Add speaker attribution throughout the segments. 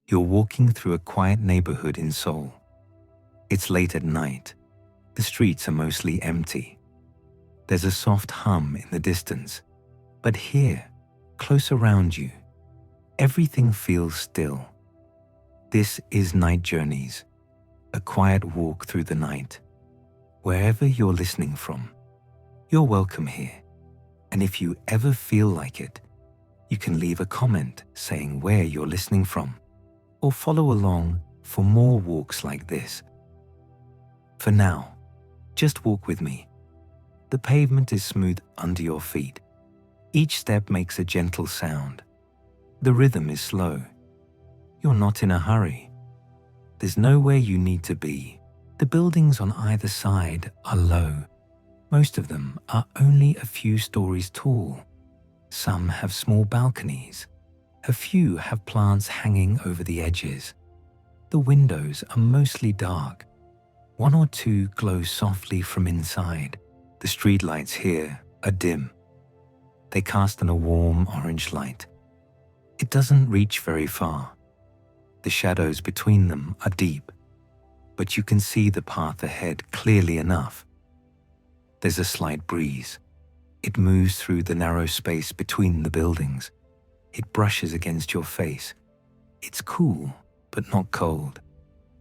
Speaker 1: You're walking through a quiet neighborhood in Seoul. It's late at night. The streets are mostly empty. There's a soft hum in the distance, but here, close around you, everything feels still. This is Night Journeys, a quiet walk through the night. Wherever you're listening from, you're welcome here. And if you ever feel like it, you can leave a comment saying where you're listening from, or follow along for more walks like this. For now, just walk with me. The pavement is smooth under your feet. Each step makes a gentle sound. The rhythm is slow. You're not in a hurry. There's nowhere you need to be. The buildings on either side are low. Most of them are only a few stories tall. Some have small balconies. A few have plants hanging over the edges. The windows are mostly dark. One or two glow softly from inside. The streetlights here are dim. They cast a warm orange light. It doesn't reach very far. The shadows between them are deep, but you can see the path ahead clearly enough. There's a slight breeze. It moves through the narrow space between the buildings. It brushes against your face. It's cool, but not cold.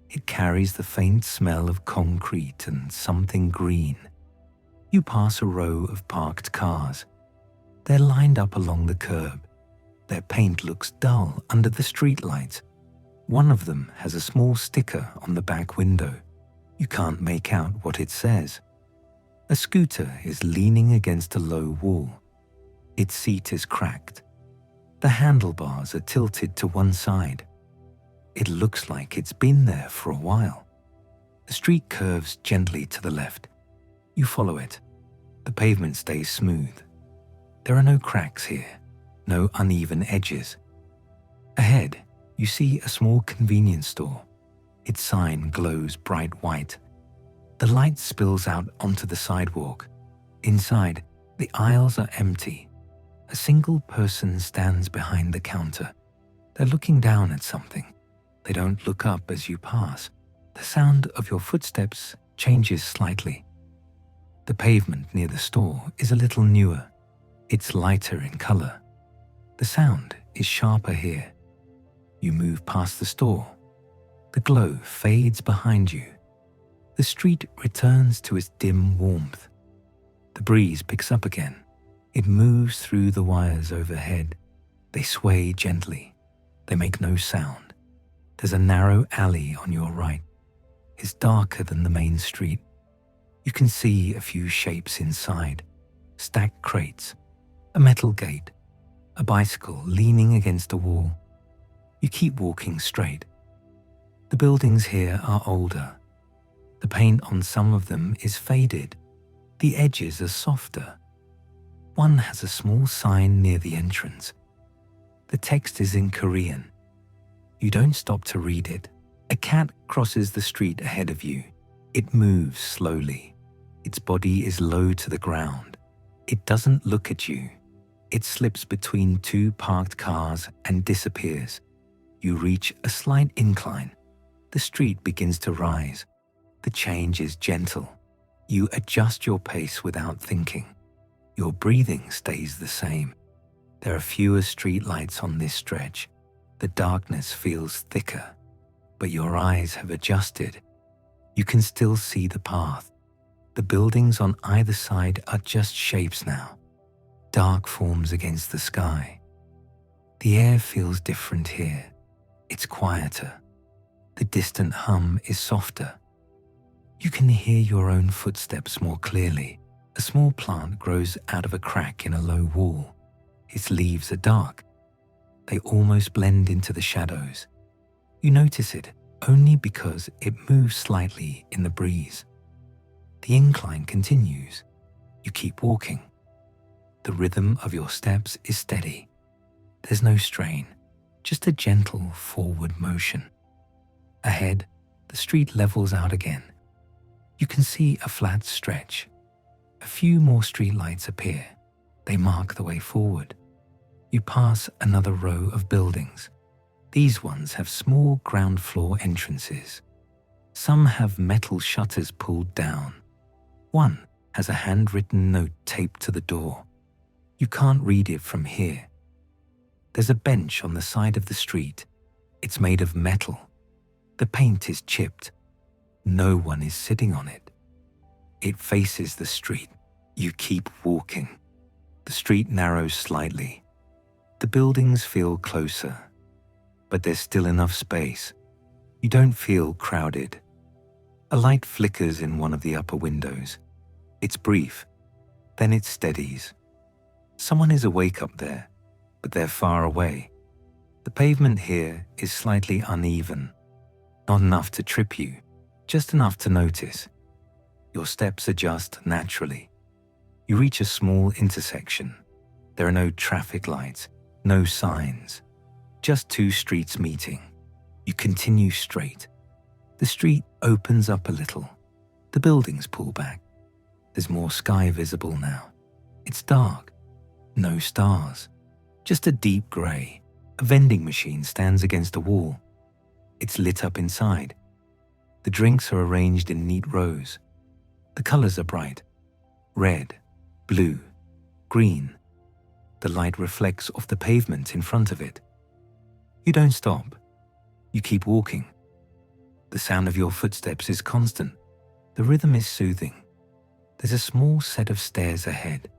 Speaker 1: It carries the faint smell of concrete and something green. You pass a row of parked cars. They're lined up along the curb. Their paint looks dull under the streetlights. One of them has a small sticker on the back window. You can't make out what it says. A scooter is leaning against a low wall. Its seat is cracked. The handlebars are tilted to one side. It looks like it's been there for a while. The street curves gently to the left. You follow it. The pavement stays smooth. There are no cracks here, no uneven edges. Ahead, you see a small convenience store. Its sign glows bright white. The light spills out onto the sidewalk. Inside, the aisles are empty. A single person stands behind the counter. They're looking down at something. They don't look up as you pass. The sound of your footsteps changes slightly. The pavement near the store is a little newer. It's lighter in color. The sound is sharper here. You move past the store. The glow fades behind you. The street returns to its dim warmth. The breeze picks up again. It moves through the wires overhead. They sway gently. They make no sound. There's a narrow alley on your right. It's darker than the main street. You can see a few shapes inside. Stacked crates, a metal gate, a bicycle leaning against a wall. You keep walking straight. The buildings here are older. The paint on some of them is faded. The edges are softer. One has a small sign near the entrance. The text is in Korean. You don't stop to read it. A cat crosses the street ahead of you. It moves slowly. Its body is low to the ground. It doesn't look at you. It slips between two parked cars and disappears. You reach a slight incline. The street begins to rise. The change is gentle. You adjust your pace without thinking. Your breathing stays the same. There are fewer streetlights on this stretch. The darkness feels thicker, but your eyes have adjusted. You can still see the path. The buildings on either side are just shapes now, dark forms against the sky. The air feels different here. It's quieter. The distant hum is softer. You can hear your own footsteps more clearly. A small plant grows out of a crack in a low wall. Its leaves are dark. They almost blend into the shadows. You notice it only because it moves slightly in the breeze. The incline continues. You keep walking. The rhythm of your steps is steady. There's no strain, just a gentle forward motion. Ahead, the street levels out again. You can see a flat stretch. A few more streetlights appear. They mark the way forward. You pass another row of buildings. These ones have small ground floor entrances. Some have metal shutters pulled down. One has a handwritten note taped to the door. You can't read it from here. There's a bench on the side of the street. It's made of metal. The paint is chipped. No one is sitting on it. It faces the street. You keep walking. The street narrows slightly. The buildings feel closer, but there's still enough space. You don't feel crowded. A light flickers in one of the upper windows. It's brief, then it steadies. Someone is awake up there, but they're far away. The pavement here is slightly uneven. Not enough to trip you, just enough to notice. Your steps adjust naturally. You reach a small intersection. There are no traffic lights, no signs, just two streets meeting. You continue straight. The street opens up a little. The buildings pull back. There's more sky visible now. It's dark. No stars. Just a deep grey. A vending machine stands against a wall. It's lit up inside. The drinks are arranged in neat rows. The colours are bright. Red, blue, green. The light reflects off the pavement in front of it. You don't stop. You keep walking. The sound of your footsteps is constant. The rhythm is soothing. There's a small set of stairs ahead.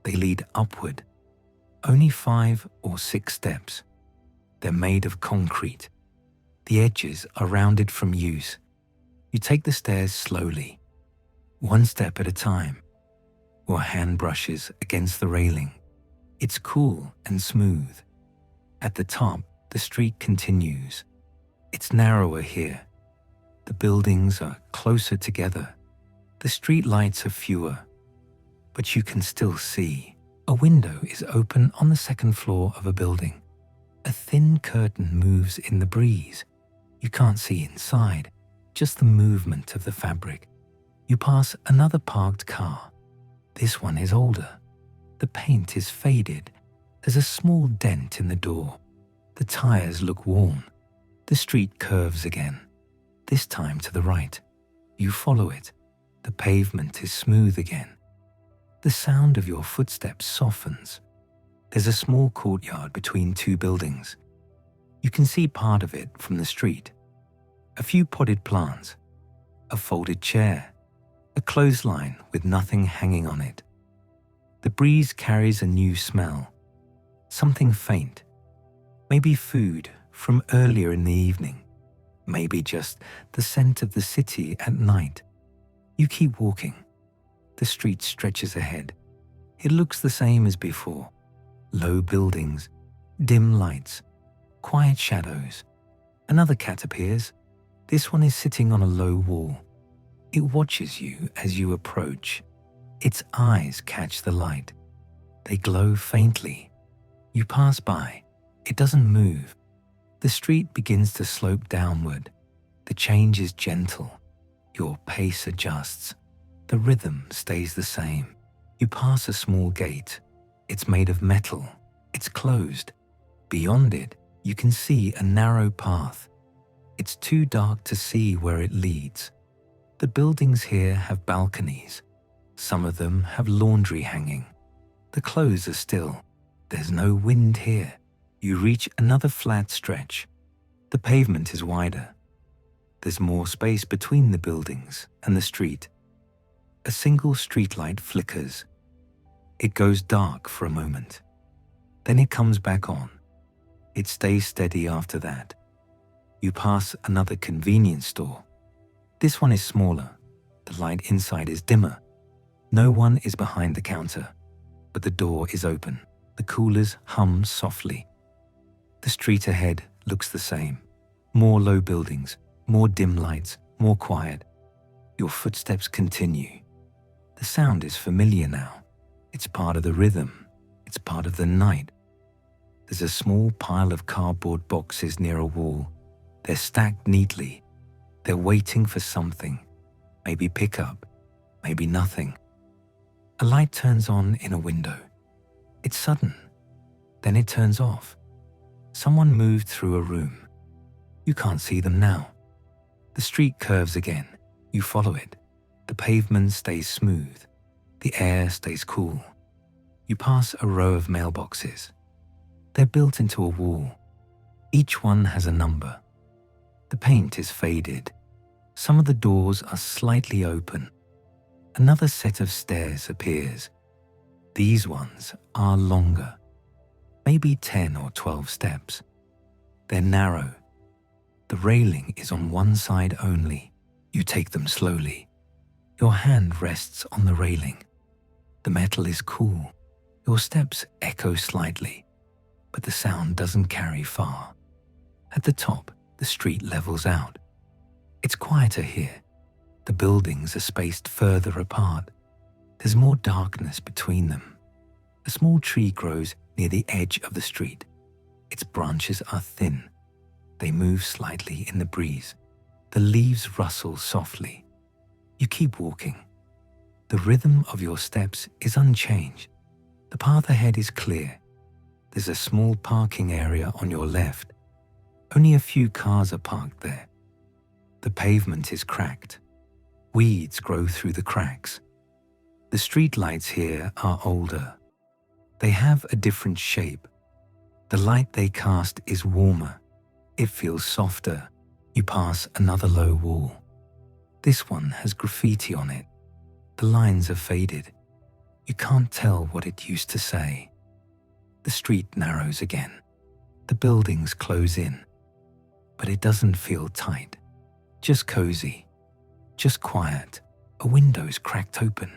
Speaker 1: They lead upward. Only 5 or 6 steps. They're made of concrete. The edges are rounded from use. You take the stairs slowly, one step at a time. Your hand brushes against the railing. It's cool and smooth. At the top, the street continues. It's narrower here. The buildings are closer together. The street lights are fewer, but you can still see. A window is open on the second floor of a building. A thin curtain moves in the breeze. You can't see inside, just the movement of the fabric. You pass another parked car. This one is older. The paint is faded. There's a small dent in the door. The tires look worn. The street curves again, this time to the right. You follow it. The pavement is smooth again. The sound of your footsteps softens. There's a small courtyard between 2 buildings. You can see part of it from the street. A few potted plants, a folded chair, a clothesline with nothing hanging on it. The breeze carries a new smell, something faint, maybe food from earlier in the evening, maybe just the scent of the city at night. You keep walking. The street stretches ahead. It looks the same as before. Low buildings, dim lights, quiet shadows. Another cat appears. This one is sitting on a low wall. It watches you as you approach. Its eyes catch the light. They glow faintly. You pass by. It doesn't move. The street begins to slope downward. The change is gentle. Your pace adjusts. The rhythm stays the same. You pass a small gate. It's made of metal. It's closed. Beyond it, you can see a narrow path. It's too dark to see where it leads. The buildings here have balconies. Some of them have laundry hanging. The clothes are still. There's no wind here. You reach another flat stretch. The pavement is wider. There's more space between the buildings and the street. A single streetlight flickers. It goes dark for a moment. Then it comes back on. It stays steady after that. You pass another convenience store. This one is smaller. The light inside is dimmer. No one is behind the counter, but the door is open. The coolers hum softly. The street ahead looks the same. More low buildings, more dim lights, more quiet. Your footsteps continue. The sound is familiar now. It's part of the rhythm. It's part of the night. There's a small pile of cardboard boxes near a wall. They're stacked neatly. They're waiting for something. Maybe pickup, maybe nothing. A light turns on in a window. It's sudden. Then it turns off. Someone moved through a room. You can't see them now. The street curves again. You follow it. The pavement stays smooth. The air stays cool. You pass a row of mailboxes. They're built into a wall. Each one has a number. The paint is faded. Some of the doors are slightly open. Another set of stairs appears. These ones are longer, maybe 10 or 12 steps. They're narrow. The railing is on one side only. You take them slowly. Your hand rests on the railing. The metal is cool. Your steps echo slightly, but the sound doesn't carry far. At the top, the street levels out. It's quieter here. The buildings are spaced further apart. There's more darkness between them. A small tree grows near the edge of the street. Its branches are thin. They move slightly in the breeze. The leaves rustle softly. You keep walking. The rhythm of your steps is unchanged. The path ahead is clear. There's a small parking area on your left. Only a few cars are parked there. The pavement is cracked. Weeds grow through the cracks. The street lights here are older. They have a different shape. The light they cast is warmer. It feels softer. You pass another low wall. This one has graffiti on it. The lines are faded. You can't tell what it used to say. The street narrows again. The buildings close in. But it doesn't feel tight. Just cozy. Just quiet. A window's cracked open.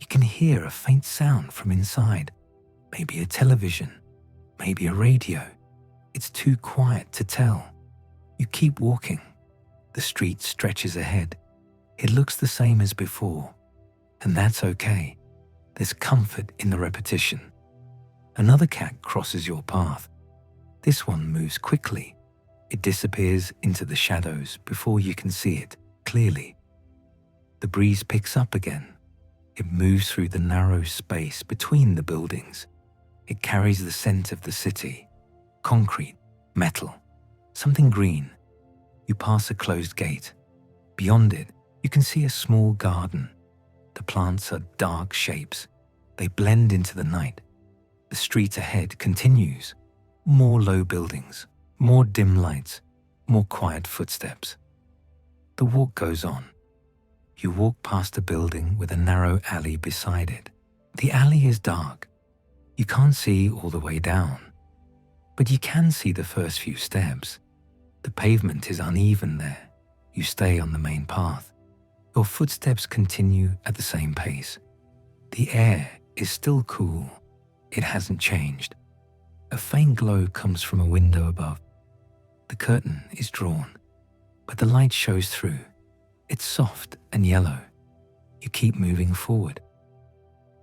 Speaker 1: You can hear a faint sound from inside. Maybe a television. Maybe a radio. It's too quiet to tell. You keep walking. The street stretches ahead. It looks the same as before. And that's okay. There's comfort in the repetition. Another cat crosses your path. This one moves quickly. It disappears into the shadows before you can see it clearly. The breeze picks up again. It moves through the narrow space between the buildings. It carries the scent of the city. Concrete, metal, something green. You pass a closed gate. Beyond it, you can see a small garden. The plants are dark shapes. They blend into the night. The street ahead continues. More low buildings, more dim lights, more quiet footsteps. The walk goes on. You walk past a building with a narrow alley beside it. The alley is dark. You can't see all the way down, but you can see the first few steps. The pavement is uneven there. You stay on the main path. Your footsteps continue at the same pace. The air is still cool. It hasn't changed. A faint glow comes from a window above. The curtain is drawn, but the light shows through. It's soft and yellow. You keep moving forward.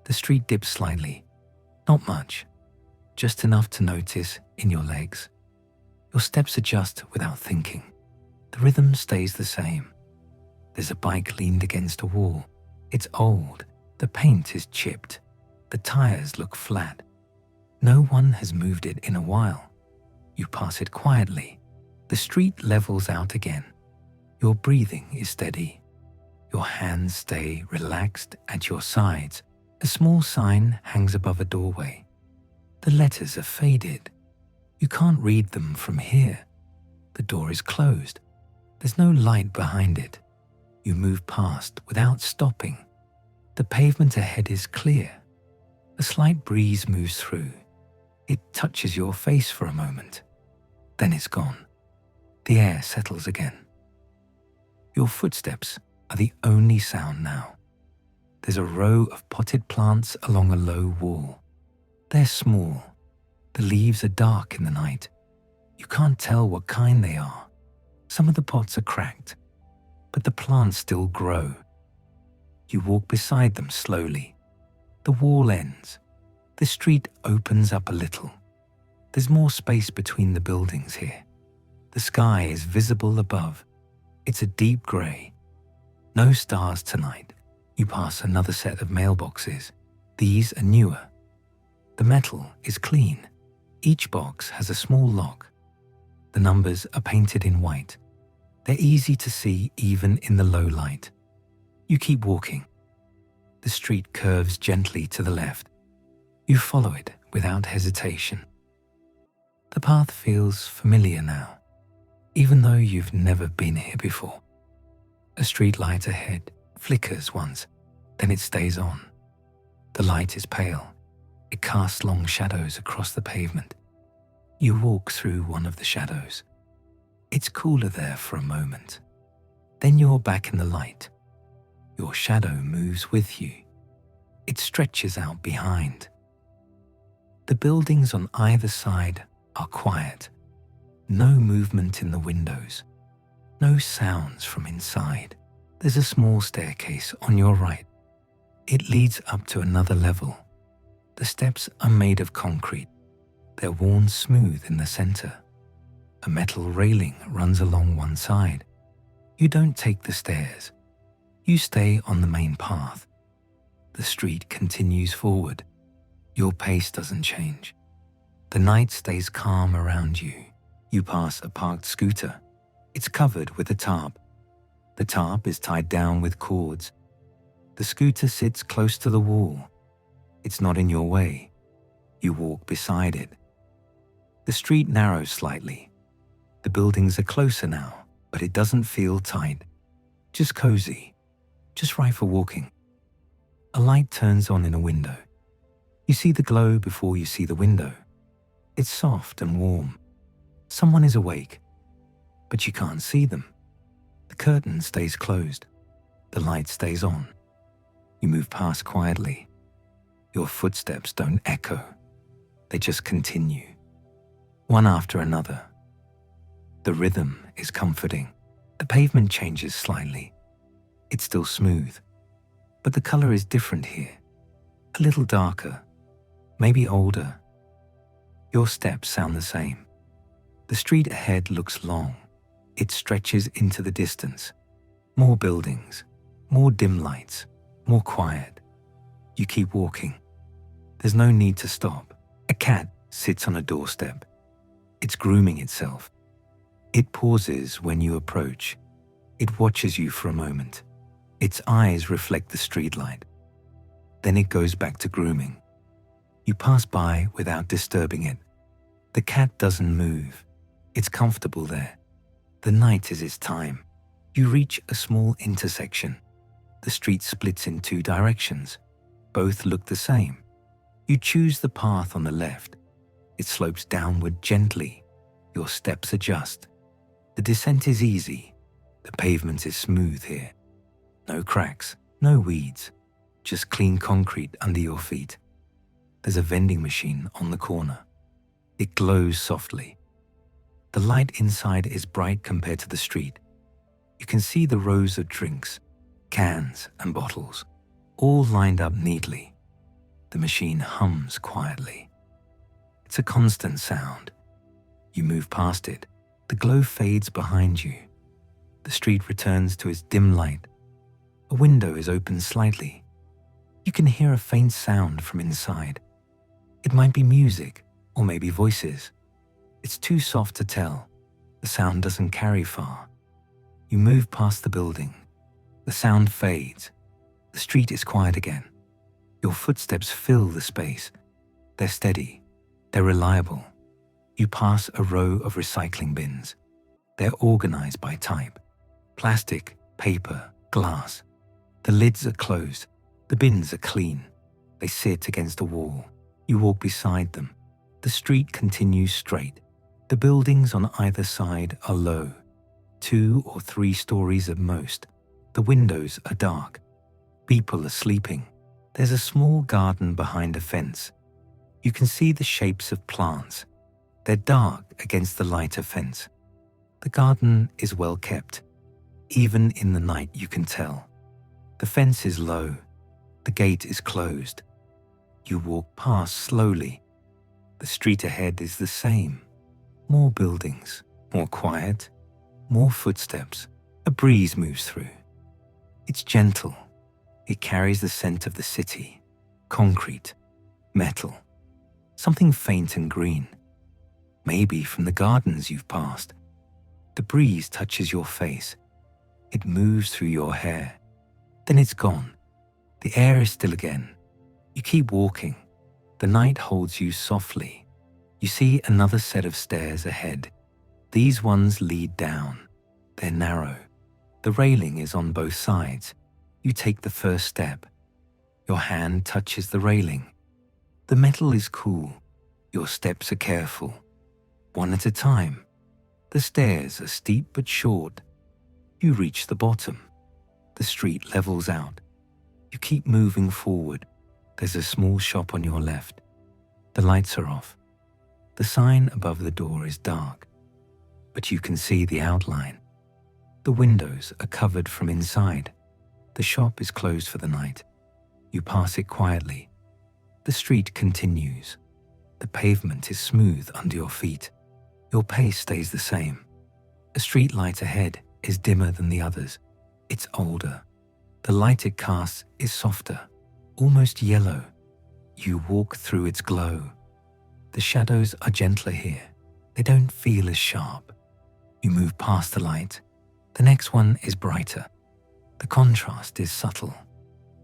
Speaker 1: The street dips slightly. Not much, just enough to notice in your legs. Your steps adjust without thinking. The rhythm stays the same. There's a bike leaned against a wall. It's old. The paint is chipped. The tires look flat. No one has moved it in a while. You pass it quietly. The street levels out again. Your breathing is steady. Your hands stay relaxed at your sides. A small sign hangs above a doorway. The letters are faded. You can't read them from here. The door is closed. There's no light behind it. You move past without stopping. The pavement ahead is clear. A slight breeze moves through. It touches your face for a moment. Then it's gone. The air settles again. Your footsteps are the only sound now. There's a row of potted plants along a low wall. They're small. The leaves are dark in the night. You can't tell what kind they are. Some of the pots are cracked, but the plants still grow. You walk beside them slowly. The wall ends. The street opens up a little. There's more space between the buildings here. The sky is visible above. It's a deep grey. No stars tonight. You pass another set of mailboxes. These are newer. The metal is clean. Each box has a small lock. The numbers are painted in white. They're easy to see even in the low light. You keep walking. The street curves gently to the left. You follow it without hesitation. The path feels familiar now, even though you've never been here before. A street light ahead flickers once, then it stays on. The light is pale. It casts long shadows across the pavement. You walk through one of the shadows. It's cooler there for a moment. Then you're back in the light. Your shadow moves with you. It stretches out behind. The buildings on either side are quiet. No movement in the windows. No sounds from inside. There's a small staircase on your right. It leads up to another level. The steps are made of concrete. They're worn smooth in the center. A metal railing runs along one side. You don't take the stairs. You stay on the main path. The street continues forward. Your pace doesn't change. The night stays calm around you. You pass a parked scooter. It's covered with a tarp. The tarp is tied down with cords. The scooter sits close to the wall. It's not in your way. You walk beside it. The street narrows slightly. The buildings are closer now, but it doesn't feel tight. Just cozy. Just right for walking. A light turns on in a window. You see the glow before you see the window. It's soft and warm. Someone is awake, but you can't see them. The curtain stays closed. The light stays on. You move past quietly. Your footsteps don't echo. They just continue, one after another. The rhythm is comforting. The pavement changes slightly. It's still smooth, but the color is different here. A little darker, maybe older. Your steps sound the same. The street ahead looks long. It stretches into the distance. More buildings, more dim lights, more quiet. You keep walking. There's no need to stop. A cat sits on a doorstep. It's grooming itself. It pauses when you approach. It watches you for a moment. Its eyes reflect the streetlight. Then it goes back to grooming. You pass by without disturbing it. The cat doesn't move. It's comfortable there. The night is its time. You reach a small intersection. The street splits in two directions. Both look the same. You choose the path on the left. It slopes downward gently. Your steps adjust. The descent is easy. The pavement is smooth here. No cracks, no weeds, just clean concrete under your feet. There's a vending machine on the corner. It glows softly. The light inside is bright compared to the street. You can see the rows of drinks, cans and bottles, all lined up neatly. The machine hums quietly. It's a constant sound. You move past it. The glow fades behind you. The street returns to its dim light. A window is opened slightly. You can hear a faint sound from inside. It might be music or maybe voices. It's too soft to tell. The sound doesn't carry far. You move past the building. The sound fades. The street is quiet again. Your footsteps fill the space. They're steady. They're reliable. You pass a row of recycling bins. They're organized by type. Plastic, paper, glass. The lids are closed. The bins are clean. They sit against a wall. You walk beside them. The street continues straight. The buildings on either side are low, 2 or 3 stories at most. The windows are dark. People are sleeping. There's a small garden behind a fence. You can see the shapes of plants. They're dark against the lighter fence. The garden is well kept. Even in the night you can tell. The fence is low. The gate is closed. You walk past slowly. The street ahead is the same. More buildings, more quiet, more footsteps. A breeze moves through. It's gentle. It carries the scent of the city. Concrete, metal, something faint and green. maybe from the gardens you've passed. The breeze touches your face. It moves through your hair. Then it's gone. The air is still again. You keep walking. The night holds you softly. You see another set of stairs ahead. These ones lead down. They're narrow. The railing is on both sides. You take the first step. Your hand touches the railing. The metal is cool. Your steps are careful. One at a time. The stairs are steep but short. You reach the bottom. The street levels out. You keep moving forward. There's a small shop on your left. The lights are off. The sign above the door is dark, but you can see the outline. The windows are covered from inside. The shop is closed for the night. You pass it quietly. The street continues. The pavement is smooth under your feet. Your pace stays the same. A street light ahead is dimmer than the others. It's older. The light it casts is softer, almost yellow. You walk through its glow. The shadows are gentler here. They don't feel as sharp. You move past the light. The next one is brighter. The contrast is subtle,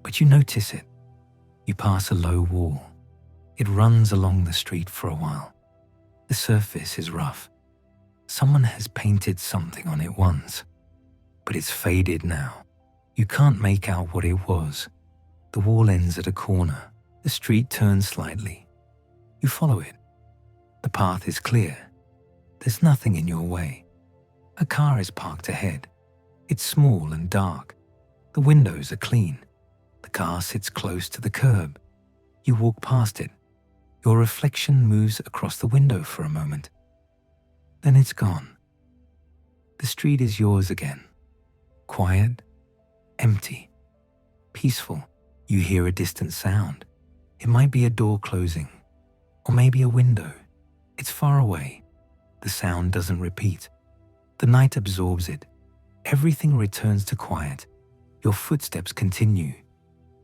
Speaker 1: but you notice it. You pass a low wall. It runs along the street for a while. The surface is rough. Someone has painted something on it once, but it's faded now. You can't make out what it was. The wall ends at a corner. The street turns slightly. You follow it. The path is clear. There's nothing in your way. A car is parked ahead. It's small and dark. The windows are clean. The car sits close to the curb. You walk past it. Your reflection moves across the window for a moment. Then it's gone. The street is yours again. Quiet, empty, peaceful. You hear a distant sound. It might be a door closing, or maybe a window. It's far away. The sound doesn't repeat. The night absorbs it. Everything returns to quiet. Your footsteps continue.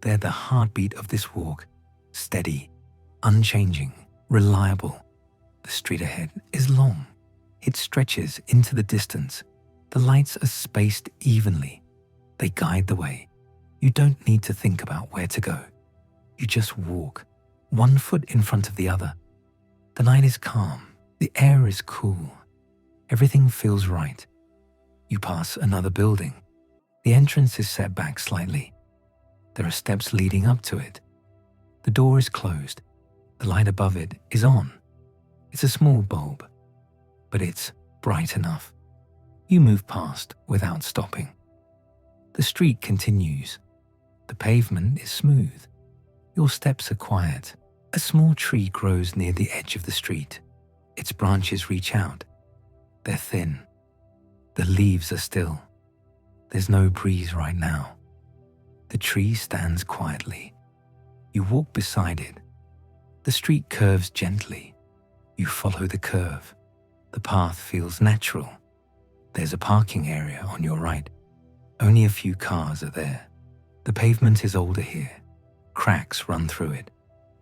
Speaker 1: They're the heartbeat of this walk. Steady, unchanging, reliable. The street ahead is long. It stretches into the distance. The lights are spaced evenly. They guide the way. You don't need to think about where to go. You just walk, one foot in front of the other. The night is calm. The air is cool. Everything feels right. You pass another building. The entrance is set back slightly. There are steps leading up to it. The door is closed. The light above it is on. It's a small bulb, but it's bright enough. You move past without stopping. The street continues. The pavement is smooth. Your steps are quiet. A small tree grows near the edge of the street. Its branches reach out. They're thin. The leaves are still. There's no breeze right now. The tree stands quietly. You walk beside it. The street curves gently. You follow the curve. The path feels natural. There's a parking area on your right. Only a few cars are there. The pavement is older here. Cracks run through it.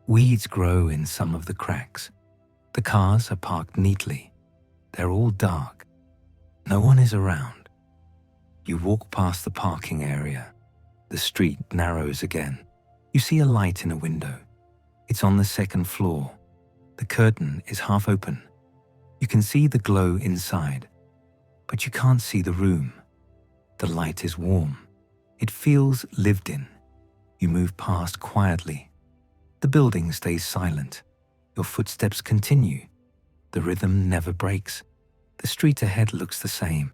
Speaker 1: Weeds grow in some of the cracks. The cars are parked neatly. They're all dark. No one is around. You walk past the parking area. The street narrows again. You see a light in a window. It's on the second floor. The curtain is half open. You can see the glow inside, but you can't see the room. The light is warm. It feels lived in. You move past quietly. The building stays silent. Your footsteps continue. The rhythm never breaks. The street ahead looks the same.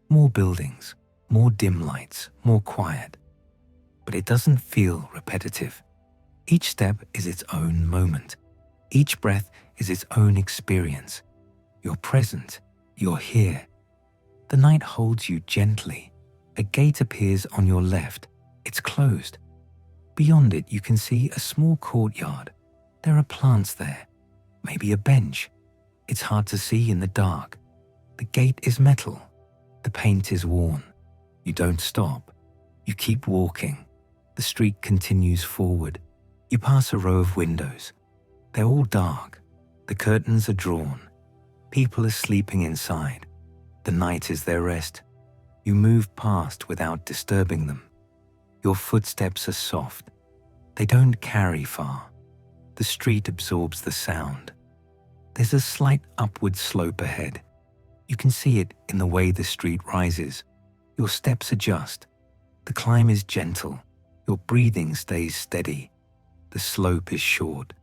Speaker 1: More buildings, more dim lights, more quiet. But it doesn't feel repetitive. Each step is its own moment. Each breath is its own experience. You're present. You're here. The night holds you gently. A gate appears on your left. It's closed. Beyond it, you can see a small courtyard. There are plants there. Maybe a bench. It's hard to see in the dark. The gate is metal. The paint is worn. You don't stop. You keep walking. The street continues forward. You pass a row of windows. They're all dark. The curtains are drawn. People are sleeping inside. The night is their rest. You move past without disturbing them. Your footsteps are soft. They don't carry far. The street absorbs the sound. There's a slight upward slope ahead. You can see it in the way the street rises. Your steps adjust. The climb is gentle. Your breathing stays steady. The slope is short.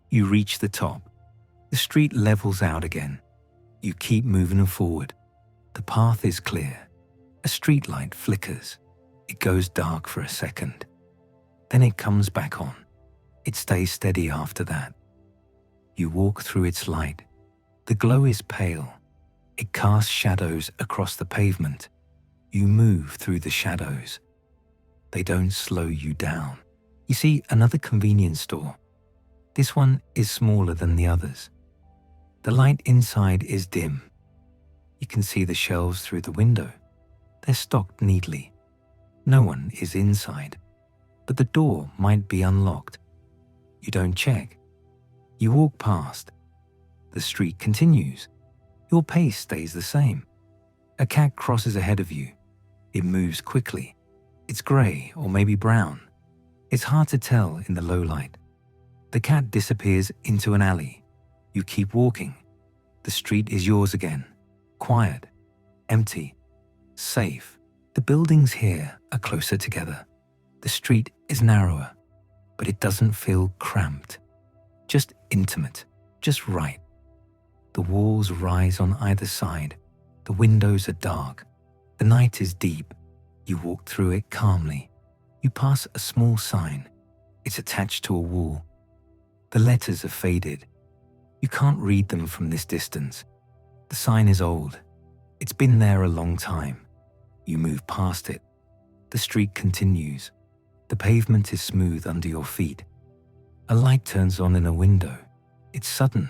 Speaker 1: You reach the top. The street levels out again. You keep moving forward. The path is clear. A streetlight flickers. It goes dark for a second. Then it comes back on. It stays steady after that. You walk through its light. The glow is pale. It casts shadows across the pavement. You move through the shadows. They don't slow you down. You see another convenience store. This one is smaller than the others. The light inside is dim. You can see the shelves through the window. They're stocked neatly. No one is inside, but the door might be unlocked. You don't check. You walk past. The street continues. Your pace stays the same. A cat crosses ahead of you. It moves quickly. It's grey or maybe brown. It's hard to tell in the low light. The cat disappears into an alley. You keep walking. The street is yours again. Quiet, empty, safe. The buildings here are closer together. The street is narrower, but it doesn't feel cramped. Just intimate, just right. The walls rise on either side. The windows are dark. The night is deep. You walk through it calmly. You pass a small sign. It's attached to a wall. The letters are faded. You can't read them from this distance. The sign is old. It's been there a long time. You move past it. The street continues. The pavement is smooth under your feet. A light turns on in a window. It's sudden.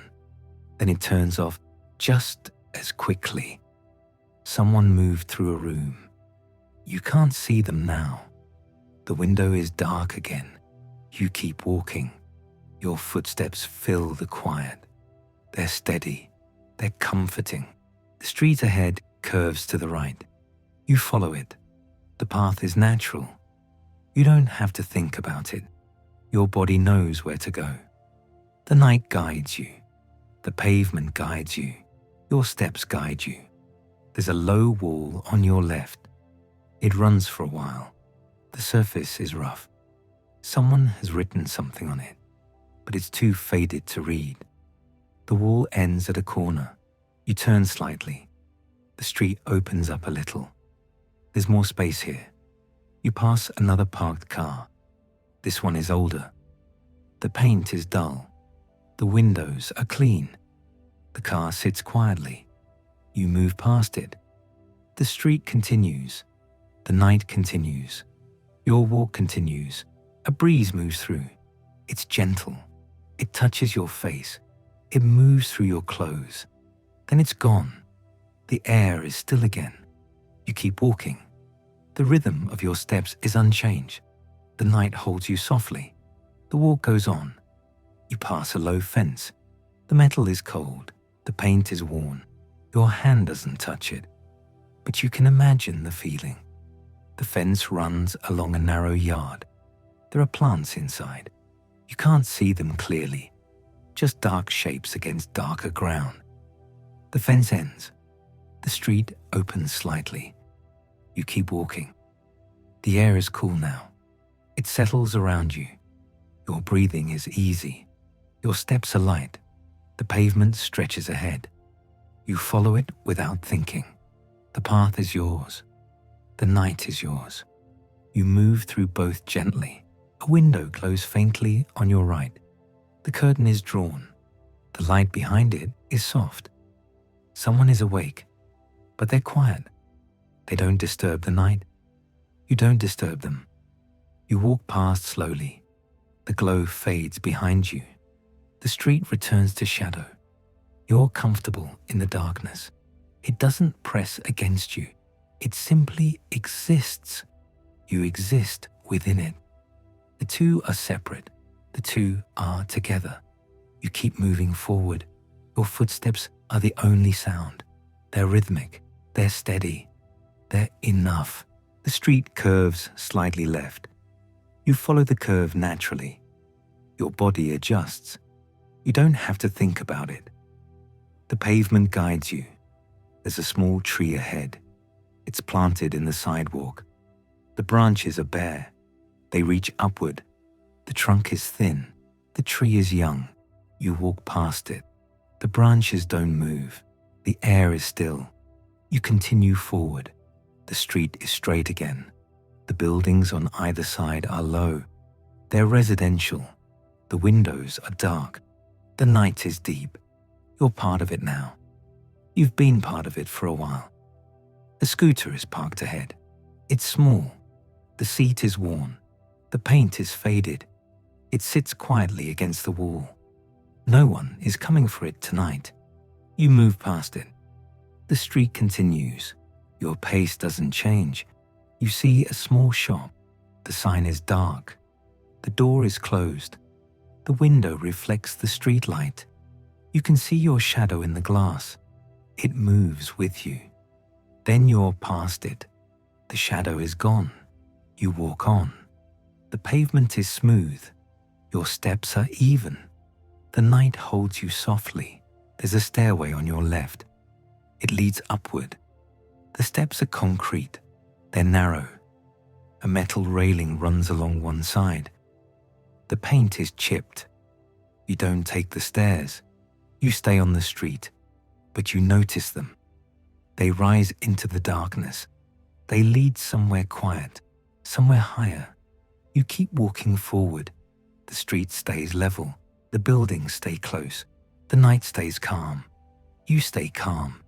Speaker 1: Then it turns off just as quickly. Someone moved through a room. You can't see them now. The window is dark again. You keep walking. Your footsteps fill the quiet. They're steady. They're comforting. The street ahead curves to the right. You follow it. The path is natural. You don't have to think about it. Your body knows where to go. The night guides you. The pavement guides you. Your steps guide you. There's a low wall on your left. It runs for a while. The surface is rough. Someone has written something on it, but it's too faded to read. The wall ends at a corner. You turn slightly. The street opens up a little. There's more space here. You pass another parked car. This one is older. The paint is dull. The windows are clean. The car sits quietly. You move past it. The street continues. The night continues. Your walk continues. A breeze moves through. It's gentle. It touches your face. It moves through your clothes. Then it's gone. The air is still again. You keep walking. The rhythm of your steps is unchanged. The night holds you softly. The walk goes on. You pass a low fence. The metal is cold. The paint is worn. Your hand doesn't touch it, but you can imagine the feeling. The fence runs along a narrow yard. There are plants inside. You can't see them clearly, just dark shapes against darker ground. The fence ends. The street opens slightly. You keep walking. The air is cool now. It settles around you. Your breathing is easy. Your steps are light. The pavement stretches ahead. You follow it without thinking. The path is yours. The night is yours. You move through both gently. A window glows faintly on your right. The curtain is drawn. The light behind it is soft. Someone is awake, but they're quiet. They don't disturb the night. You don't disturb them. You walk past slowly. The glow fades behind you. The street returns to shadow. You're comfortable in the darkness. It doesn't press against you. It simply exists. You exist within it. The two are separate. The two are together. You keep moving forward. Your footsteps are the only sound. They're rhythmic, they're steady, they're enough. The street curves slightly left. You follow the curve naturally. Your body adjusts. You don't have to think about it. The pavement guides you. There's a small tree ahead. It's planted in the sidewalk. The branches are bare. They reach upward. The trunk is thin. The tree is young. You walk past it. The branches don't move. The air is still. You continue forward. The street is straight again. The buildings on either side are low. They're residential. The windows are dark. The night is deep. You're part of it now. You've been part of it for a while. A scooter is parked ahead. It's small. The seat is worn. The paint is faded. It sits quietly against the wall. No one is coming for it tonight. You move past it. The street continues. Your pace doesn't change. You see a small shop. The sign is dark. The door is closed. The window reflects the street light. You can see your shadow in the glass. It moves with you. Then you're past it. The shadow is gone. You walk on. The pavement is smooth. Your steps are even. The night holds you softly. There's a stairway on your left. It leads upward. The steps are concrete. They're narrow. A metal railing runs along one side. The paint is chipped. You don't take the stairs. You stay on the street, but you notice them. They rise into the darkness. They lead somewhere quiet, somewhere higher. You keep walking forward. The street stays level. The buildings stay close. The night stays calm. You stay calm.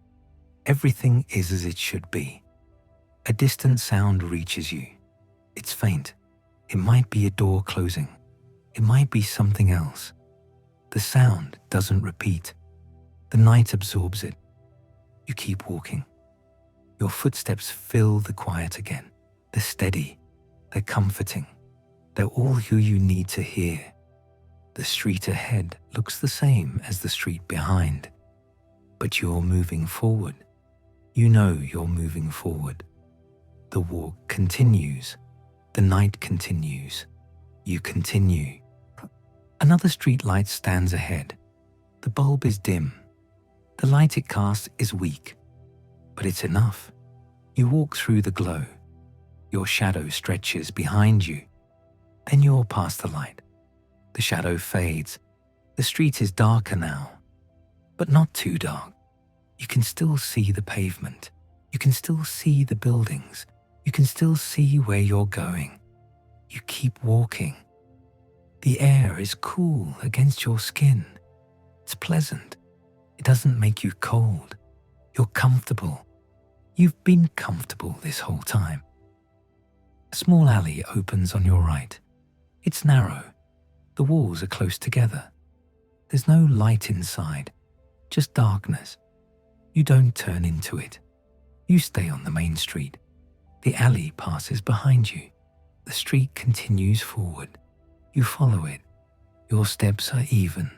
Speaker 1: Everything is as it should be. A distant sound reaches you. It's faint. It might be a door closing. It might be something else. The sound doesn't repeat. The night absorbs it. You keep walking. Your footsteps fill the quiet again. They're steady. They're comforting. They're all who you need to hear. The street ahead looks the same as the street behind. But you're moving forward. You know you're moving forward. The walk continues. The night continues. You continue. Another street light stands ahead. The bulb is dim. The light it casts is weak, but it's enough. You walk through the glow. Your shadow stretches behind you. Then you're past the light. The shadow fades. The street is darker now, but not too dark. You can still see the pavement. You can still see the buildings. You can still see where you're going. You keep walking. The air is cool against your skin. It's pleasant. It doesn't make you cold. You're comfortable. You've been comfortable this whole time. A small alley opens on your right. It's narrow. The walls are close together. There's no light inside, just darkness. You don't turn into it. You stay on the main street. The alley passes behind you. The street continues forward. You follow it. Your steps are even.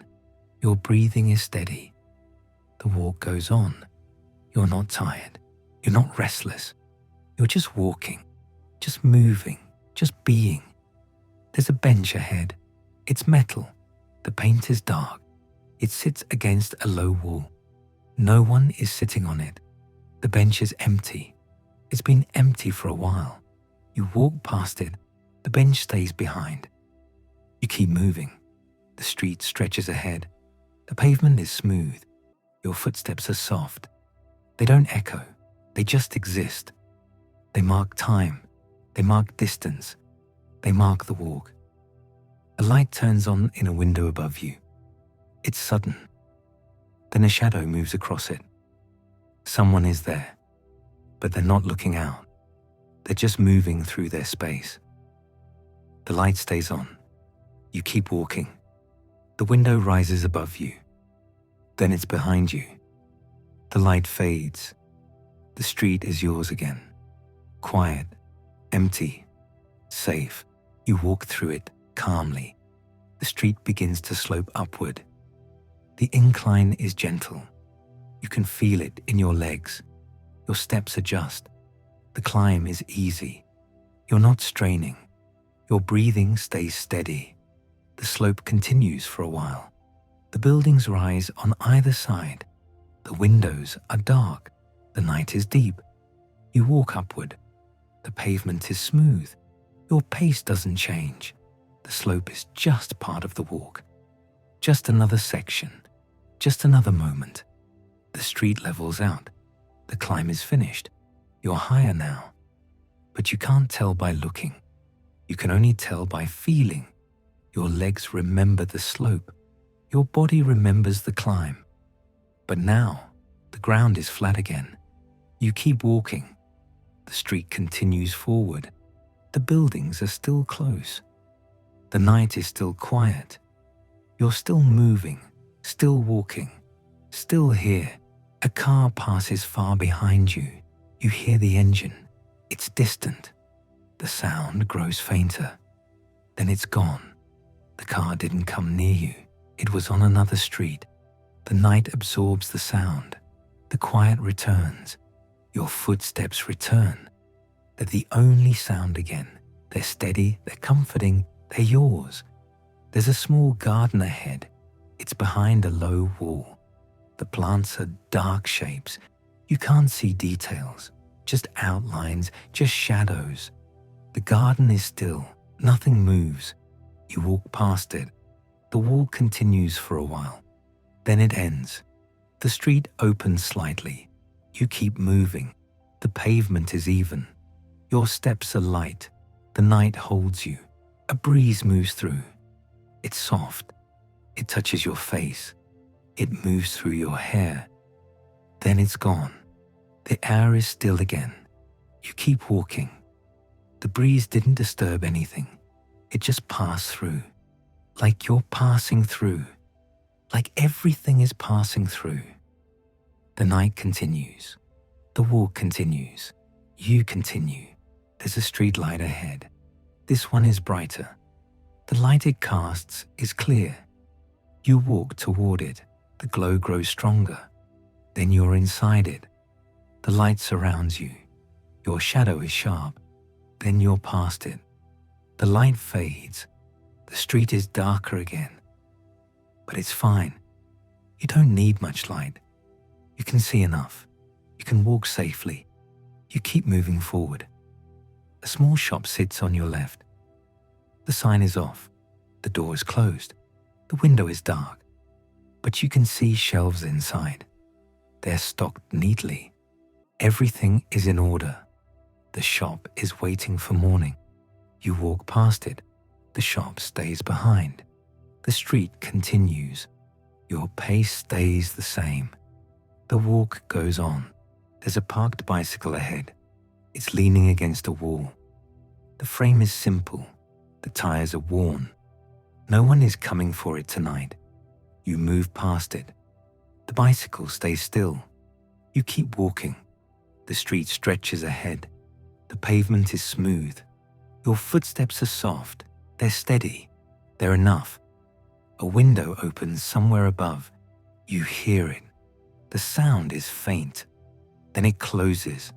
Speaker 1: Your breathing is steady. The walk goes on. You're not tired. You're not restless. You're just walking, just moving, just being. There's a bench ahead. It's metal. The paint is dark. It sits against a low wall. No one is sitting on it. The bench is empty. It's been empty for a while. You walk past it. The bench stays behind. You keep moving. The street stretches ahead. The pavement is smooth. Your footsteps are soft. They don't echo. They just exist. They mark time. They mark distance. They mark the walk. A light turns on in a window above you. It's sudden. Then a shadow moves across it. Someone is there, but they're not looking out. They're just moving through their space. The light stays on. You keep walking. The window rises above you. Then it's behind you. The light fades. The street is yours again. Quiet, empty, safe. You walk through it calmly. The street begins to slope upward. The incline is gentle. You can feel it in your legs. Your steps adjust. The climb is easy. You're not straining. Your breathing stays steady. The slope continues for a while. The buildings rise on either side. The windows are dark. The night is deep. You walk upward. The pavement is smooth. Your pace doesn't change. The slope is just part of the walk. Just another section. Just another moment. The street levels out. The climb is finished. You're higher now. But you can't tell by looking. You can only tell by feeling. Your legs remember the slope. Your body remembers the climb. But now, the ground is flat again. You keep walking. The street continues forward. The buildings are still close. The night is still quiet. You're still moving, still walking, still here. A car passes far behind you. You hear the engine. It's distant. The sound grows fainter. Then it's gone. The car didn't come near you. It was on another street. The night absorbs the sound. The quiet returns. Your footsteps return. They're the only sound again. They're steady, they're comforting, they're yours. There's a small garden ahead. It's behind a low wall. The plants are dark shapes. You can't see details, just outlines, just shadows. The garden is still. Nothing moves. You walk past it. The wall continues for a while. Then it ends. The street opens slightly. You keep moving. The pavement is even. Your steps are light. The night holds you. A breeze moves through. It's soft. It touches your face. It moves through your hair. Then it's gone. The air is still again. You keep walking. The breeze didn't disturb anything. It just passed through. Like you're passing through. Like everything is passing through. The night continues. The walk continues. You continue. There's a street light ahead. This one is brighter. The light it casts is clear. You walk toward it. The glow grows stronger. Then you're inside it. The light surrounds you. Your shadow is sharp. Then you're past it. The light fades. The street is darker again. But it's fine. You don't need much light. You can see enough. You can walk safely. You keep moving forward. A small shop sits on your left. The sign is off. The door is closed. The window is dark. But you can see shelves inside. They're stocked neatly. Everything is in order. The shop is waiting for morning. You walk past it. The shop stays behind. The street continues. Your pace stays the same. The walk goes on. There's a parked bicycle ahead. It's leaning against a wall. The frame is simple. The tires are worn. No one is coming for it tonight. You move past it. The bicycle stays still. You keep walking. The street stretches ahead. The pavement is smooth. Your footsteps are soft. They're steady. They're enough. A window opens somewhere above. You hear it. The sound is faint. Then it closes.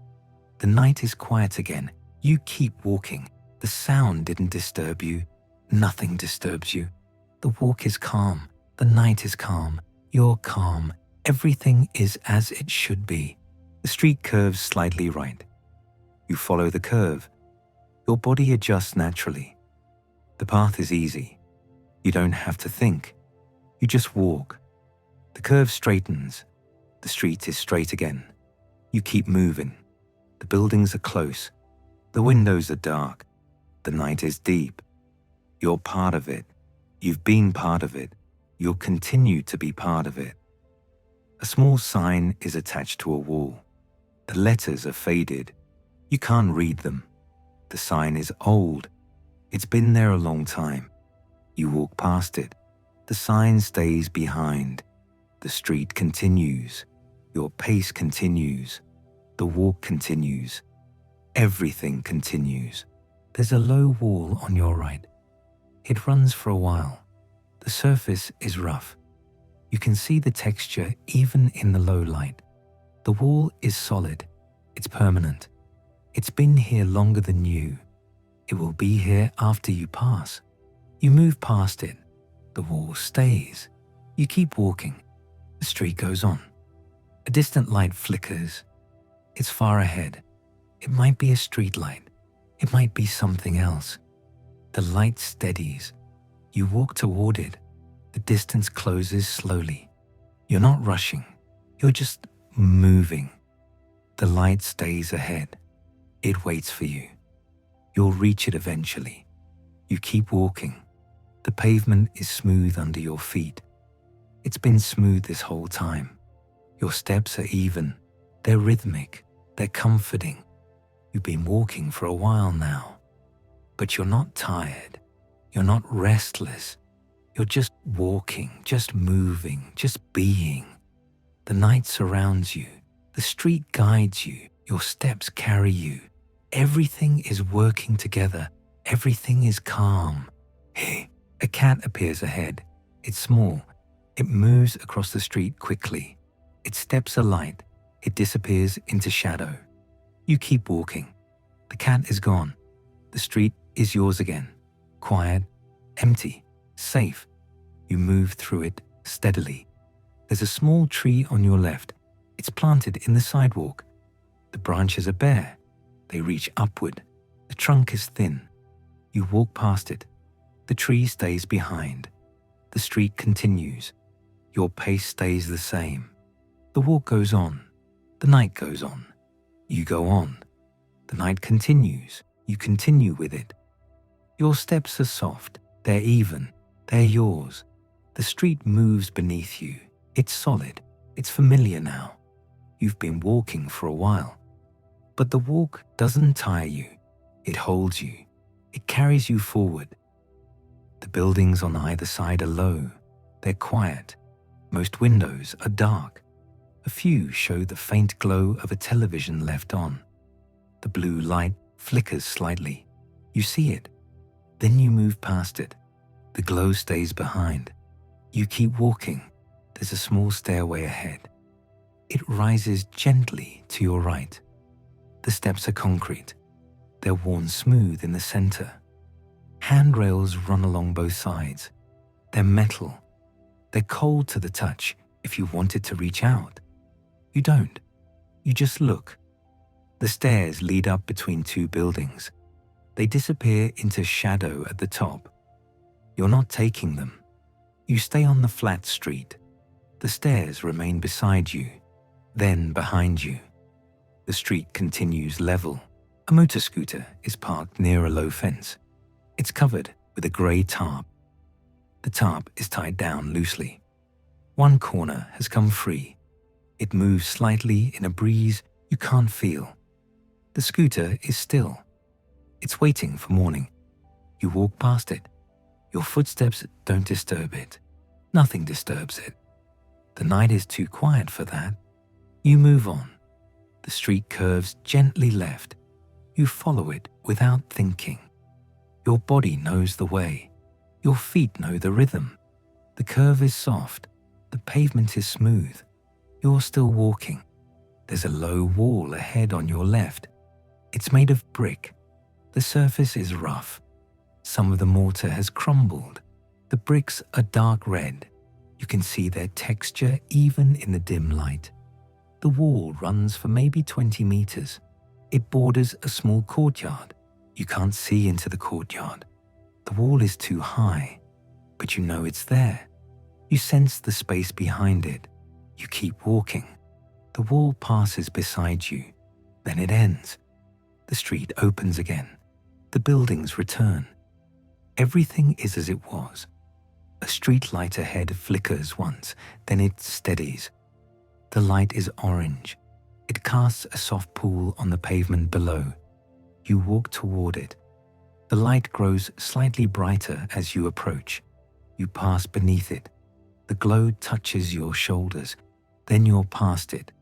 Speaker 1: The night is quiet again. You keep walking. The sound didn't disturb you. Nothing disturbs you. The walk is calm. The night is calm. You're calm. Everything is as it should be. The street curves slightly right. You follow the curve. Your body adjusts naturally. The path is easy. You don't have to think. You just walk. The curve straightens. The street is straight again. You keep moving. The buildings are close. The windows are dark. The night is deep. You're part of it. You've been part of it. You'll continue to be part of it. A small sign is attached to a wall. The letters are faded. You can't read them. The sign is old. It's been there a long time. You walk past it. The sign stays behind. The street continues. Your pace continues. The walk continues. Everything continues. There's a low wall on your right. It runs for a while. The surface is rough. You can see the texture even in the low light. The wall is solid. It's permanent. It's been here longer than you. It will be here after you pass. You move past it. The wall stays. You keep walking. The street goes on. A distant light flickers. It's far ahead. It might be a street light. It might be something else. The light steadies. You walk toward it. The distance closes slowly. You're not rushing. You're just moving. The light stays ahead. It waits for you. You'll reach it eventually. You keep walking. The pavement is smooth under your feet. It's been smooth this whole time. Your steps are even. They're rhythmic. They're comforting. You've been walking for a while now. But you're not tired. You're not restless. You're just walking, just moving, just being. The night surrounds you. The street guides you. Your steps carry you. Everything is working together. Everything is calm. Hey, a cat appears ahead. It's small. It moves across the street quickly. Its steps are light. It disappears into shadow. You keep walking. The cat is gone. The street is yours again. Quiet, empty, safe. You move through it steadily. There's a small tree on your left. It's planted in the sidewalk. The branches are bare. They reach upward. The trunk is thin. You walk past it. The tree stays behind. The street continues. Your pace stays the same. The walk goes on. The night goes on. You go on. The night continues. You continue with it. Your steps are soft. They're even. They're yours. The street moves beneath you. It's solid. It's familiar now. You've been walking for a while. But the walk doesn't tire you. It holds you. It carries you forward. The buildings on either side are low. They're quiet. Most windows are dark. A few show the faint glow of a television left on. The blue light flickers slightly. You see it. Then you move past it. The glow stays behind. You keep walking. There's a small stairway ahead. It rises gently to your right. The steps are concrete. They're worn smooth in the center. Handrails run along both sides. They're metal. They're cold to the touch if you wanted to reach out. You don't. You just look. The stairs lead up between two buildings. They disappear into shadow at the top. You're not taking them. You stay on the flat street. The stairs remain beside you, then behind you. The street continues level. A motor scooter is parked near a low fence. It's covered with a grey tarp. The tarp is tied down loosely. One corner has come free. It moves slightly in a breeze you can't feel. The scooter is still. It's waiting for morning. You walk past it. Your footsteps don't disturb it. Nothing disturbs it. The night is too quiet for that. You move on. The street curves gently left. You follow it without thinking. Your body knows the way. Your feet know the rhythm. The curve is soft. The pavement is smooth. You're still walking. There's a low wall ahead on your left. It's made of brick. The surface is rough. Some of the mortar has crumbled. The bricks are dark red. You can see their texture even in the dim light. The wall runs for maybe 20 meters. It borders a small courtyard. You can't see into the courtyard. The wall is too high, but you know it's there. You sense the space behind it. You keep walking. The wall passes beside you. Then it ends. The street opens again. The buildings return. Everything is as it was. A street light ahead flickers once, then it steadies. The light is orange. It casts a soft pool on the pavement below. You walk toward it. The light grows slightly brighter as you approach. You pass beneath it. The glow touches your shoulders. Then you're past it.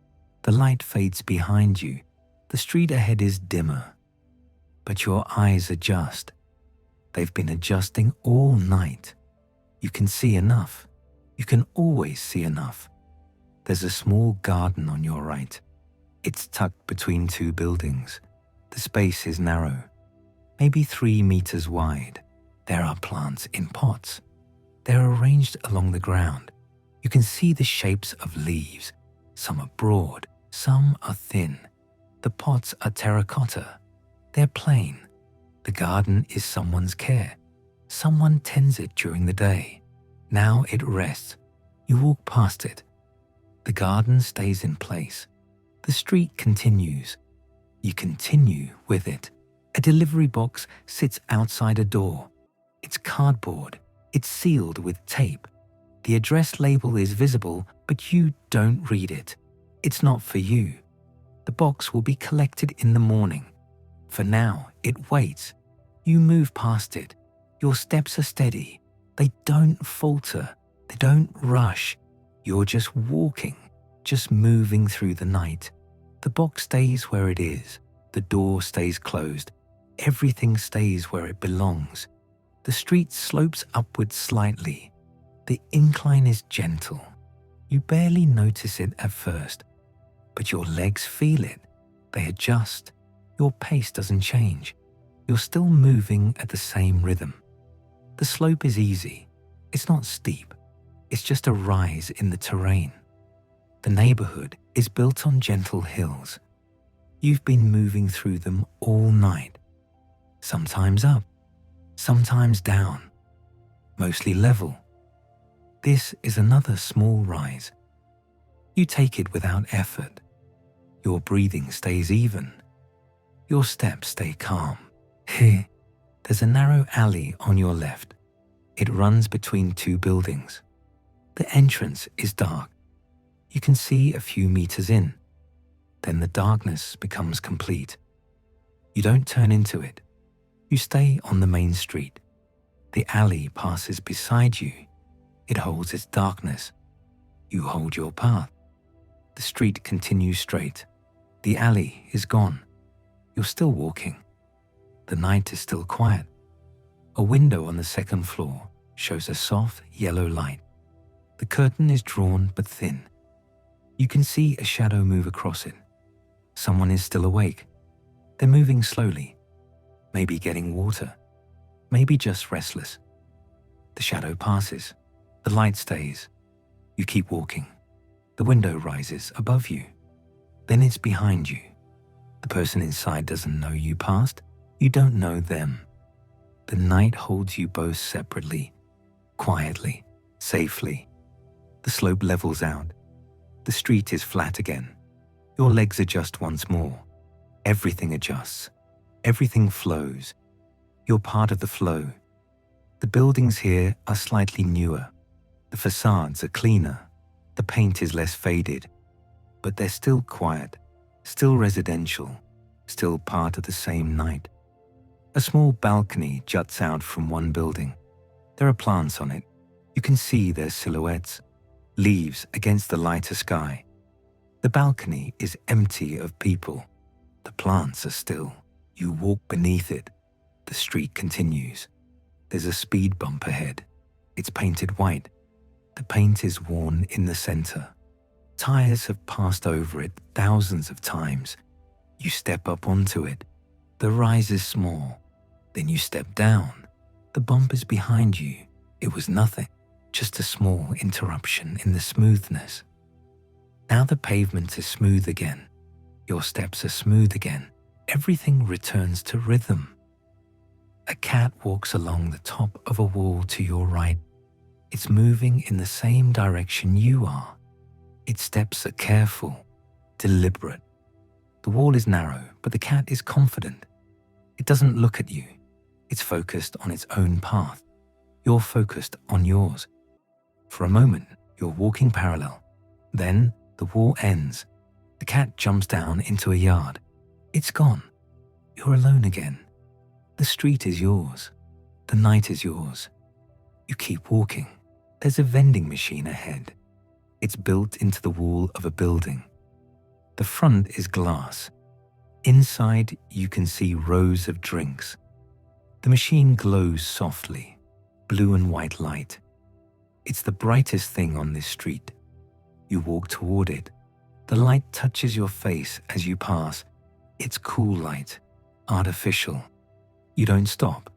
Speaker 1: The light fades behind you. The street ahead is dimmer. But your eyes adjust. They've been adjusting all night. You can see enough. You can always see enough. There's a small garden on your right. It's tucked between two buildings. The space is narrow, maybe 3 meters wide. There are plants in pots. They're arranged along the ground. You can see the shapes of leaves. Some are broad, some are thin. The pots are terracotta. They're plain. The garden is someone's care. Someone tends it during the day. Now it rests. You walk past it. The garden stays in place. The street continues. You continue with it. A delivery box sits outside a door. It's cardboard. It's sealed with tape. The address label is visible, but you don't read it. It's not for you. The box will be collected in the morning. For now, it waits. You move past it. Your steps are steady. They don't falter. They don't rush. You're just walking, just moving through the night. The box stays where it is. The door stays closed. Everything stays where it belongs. The street slopes upwards slightly. The incline is gentle. You barely notice it at first, but your legs feel it. They adjust. Your pace doesn't change. You're still moving at the same rhythm. The slope is easy. It's not steep. It's just a rise in the terrain. The neighborhood is built on gentle hills. You've been moving through them all night. Sometimes up, sometimes down, mostly level. This is another small rise. You take it without effort. Your breathing stays even. Your steps stay calm. Here, there's a narrow alley on your left. It runs between two buildings. The entrance is dark. You can see a few meters in. Then the darkness becomes complete. You don't turn into it. You stay on the main street. The alley passes beside you. It holds its darkness. You hold your path. The street continues straight. The alley is gone. You're still walking. The night is still quiet. A window on the second floor shows a soft yellow light. The curtain is drawn but thin. You can see a shadow move across it. Someone is still awake. They're moving slowly, maybe getting water, maybe just restless. The shadow passes. The light stays. You keep walking. The window rises above you. Then it's behind you. The person inside doesn't know you passed. You don't know them. The night holds you both separately, quietly, safely. The slope levels out. The street is flat again. Your legs adjust once more. Everything adjusts. Everything flows. You're part of the flow. The buildings here are slightly newer. The facades are cleaner. The paint is less faded. But they're still quiet, still residential, still part of the same night. A small balcony juts out from one building. There are plants on it. You can see their silhouettes, leaves against the lighter sky. The balcony is empty of people. The plants are still. You walk beneath it. The street continues. There's a speed bump ahead. It's painted white. The paint is worn in the center. Tires have passed over it thousands of times. You step up onto it. The rise is small. Then you step down. The bump is behind you. It was nothing, just a small interruption in the smoothness. Now the pavement is smooth again. Your steps are smooth again. Everything returns to rhythm. A cat walks along the top of a wall to your right. It's moving in the same direction you are. Its steps are careful, deliberate. The wall is narrow, but the cat is confident. It doesn't look at you. It's focused on its own path. You're focused on yours. For a moment, you're walking parallel. Then the wall ends. The cat jumps down into a yard. It's gone. You're alone again. The street is yours. The night is yours. You keep walking. There's a vending machine ahead. It's built into the wall of a building. The front is glass. Inside, you can see rows of drinks. The machine glows softly, blue and white light. It's the brightest thing on this street. You walk toward it. The light touches your face as you pass. It's cool light, artificial. You don't stop.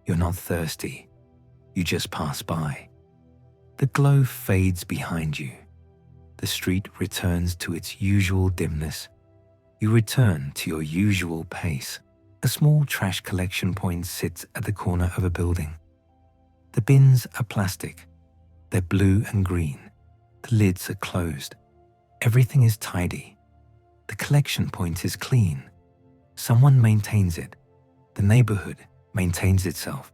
Speaker 1: You're not thirsty. You just pass by. The glow fades behind you. The street returns to its usual dimness. You return to your usual pace. A small trash collection point sits at the corner of a building. The bins are plastic. They're blue and green. The lids are closed. Everything is tidy. The collection point is clean. Someone maintains it. The neighborhood maintains itself.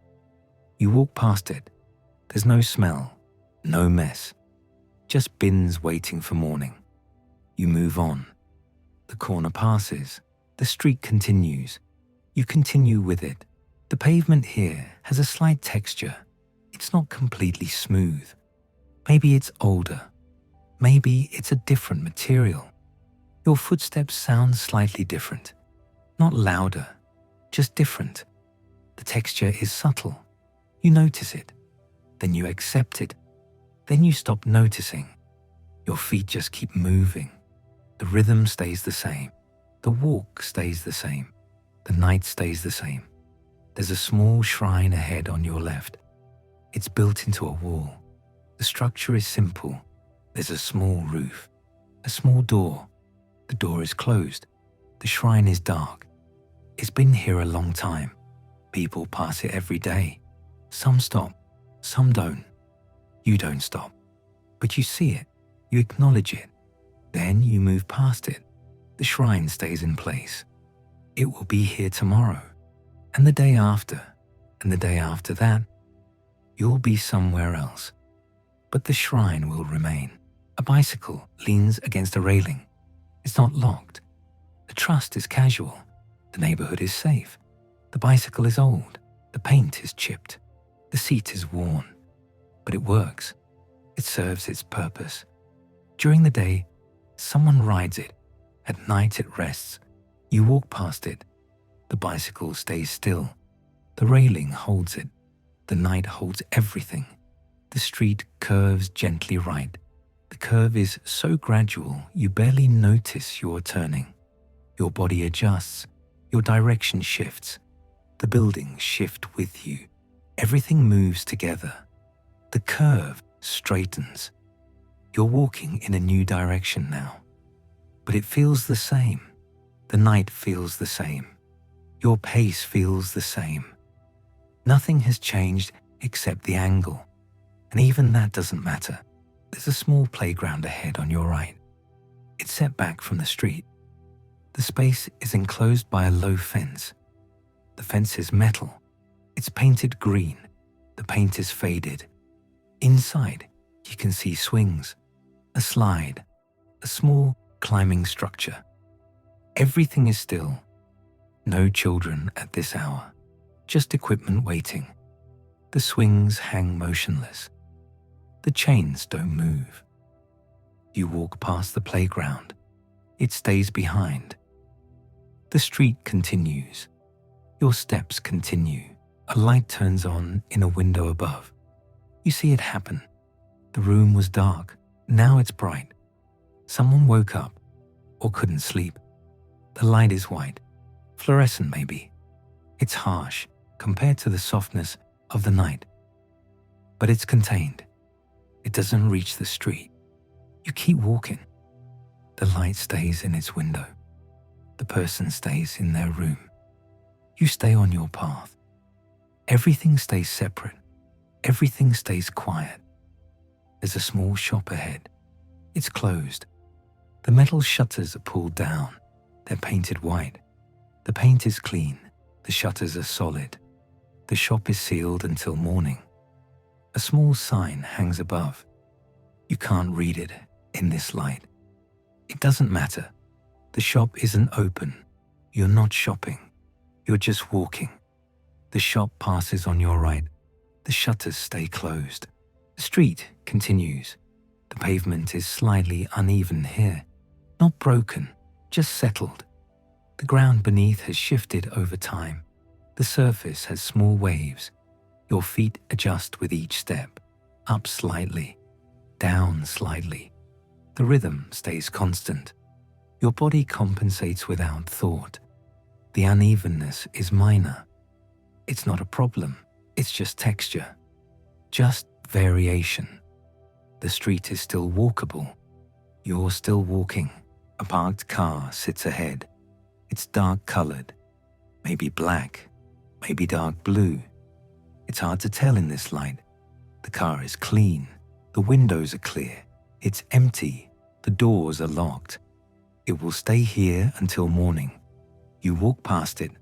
Speaker 1: You walk past it. There's no smell, no mess. Just bins waiting for morning. You move on. The corner passes. The street continues. You continue with it. The pavement here has a slight texture. It's not completely smooth. Maybe it's older. Maybe it's a different material. Your footsteps sound slightly different. Not louder, just different. The texture is subtle. You notice it. Then you accept it. Then you stop noticing. Your feet just keep moving. The rhythm stays the same. The walk stays the same. The night stays the same. There's a small shrine ahead on your left. It's built into a wall. The structure is simple. There's a small roof, a small door. The door is closed. The shrine is dark. It's been here a long time. People pass it every day. Some stop, some don't. You don't stop, but you see it. You acknowledge it. Then you move past it. The shrine stays in place. It will be here tomorrow, and the day after, and the day after that. You'll be somewhere else, but the shrine will remain. A bicycle leans against a railing. It's not locked. The trust is casual. The neighborhood is safe. The bicycle is old. The paint is chipped. The seat is worn. But it works. It serves its purpose. During the day, someone rides it. At night, it rests. You walk past it. The bicycle stays still. The railing holds it. The night holds everything. The street curves gently right. The curve is so gradual you barely notice you're turning. Your body adjusts. Your direction shifts. The buildings shift with you. Everything moves together. The curve straightens. You're walking in a new direction now. But it feels the same. The night feels the same. Your pace feels the same. Nothing has changed except the angle. And even that doesn't matter. There's a small playground ahead on your right. It's set back from the street. The space is enclosed by a low fence. The fence is metal. It's painted green. The paint is faded. Inside, you can see swings, a slide, a small climbing structure. Everything is still. No children at this hour. Just equipment waiting. The swings hang motionless. The chains don't move. You walk past the playground. It stays behind. The street continues. Your steps continue. A light turns on in a window above. You see it happen. The room was dark. Now it's bright. Someone woke up or couldn't sleep. The light is white. Fluorescent maybe. It's harsh compared to the softness of the night. But it's contained. It doesn't reach the street. You keep walking. The light stays in its window. The person stays in their room. You stay on your path. Everything stays separate. Everything stays quiet. There's a small shop ahead. It's closed. The metal shutters are pulled down. They're painted white. The paint is clean. The shutters are solid. The shop is sealed until morning. A small sign hangs above. You can't read it in this light. It doesn't matter. The shop isn't open. You're not shopping. You're just walking. The shop passes on your right. The shutters stay closed. The street continues. The pavement is slightly uneven here. Not broken, just settled. The ground beneath has shifted over time. The surface has small waves. Your feet adjust with each step. up slightly, down slightly. The rhythm stays constant. Your body compensates without thought. The unevenness is minor. It's not a problem, it's just texture, just variation. The street is still walkable. You're still walking. A parked car sits ahead. It's dark colored, maybe black, maybe dark blue. It's hard to tell in this light. The car is clean. The windows are clear. It's empty. The doors are locked. It will stay here until morning. You walk past it.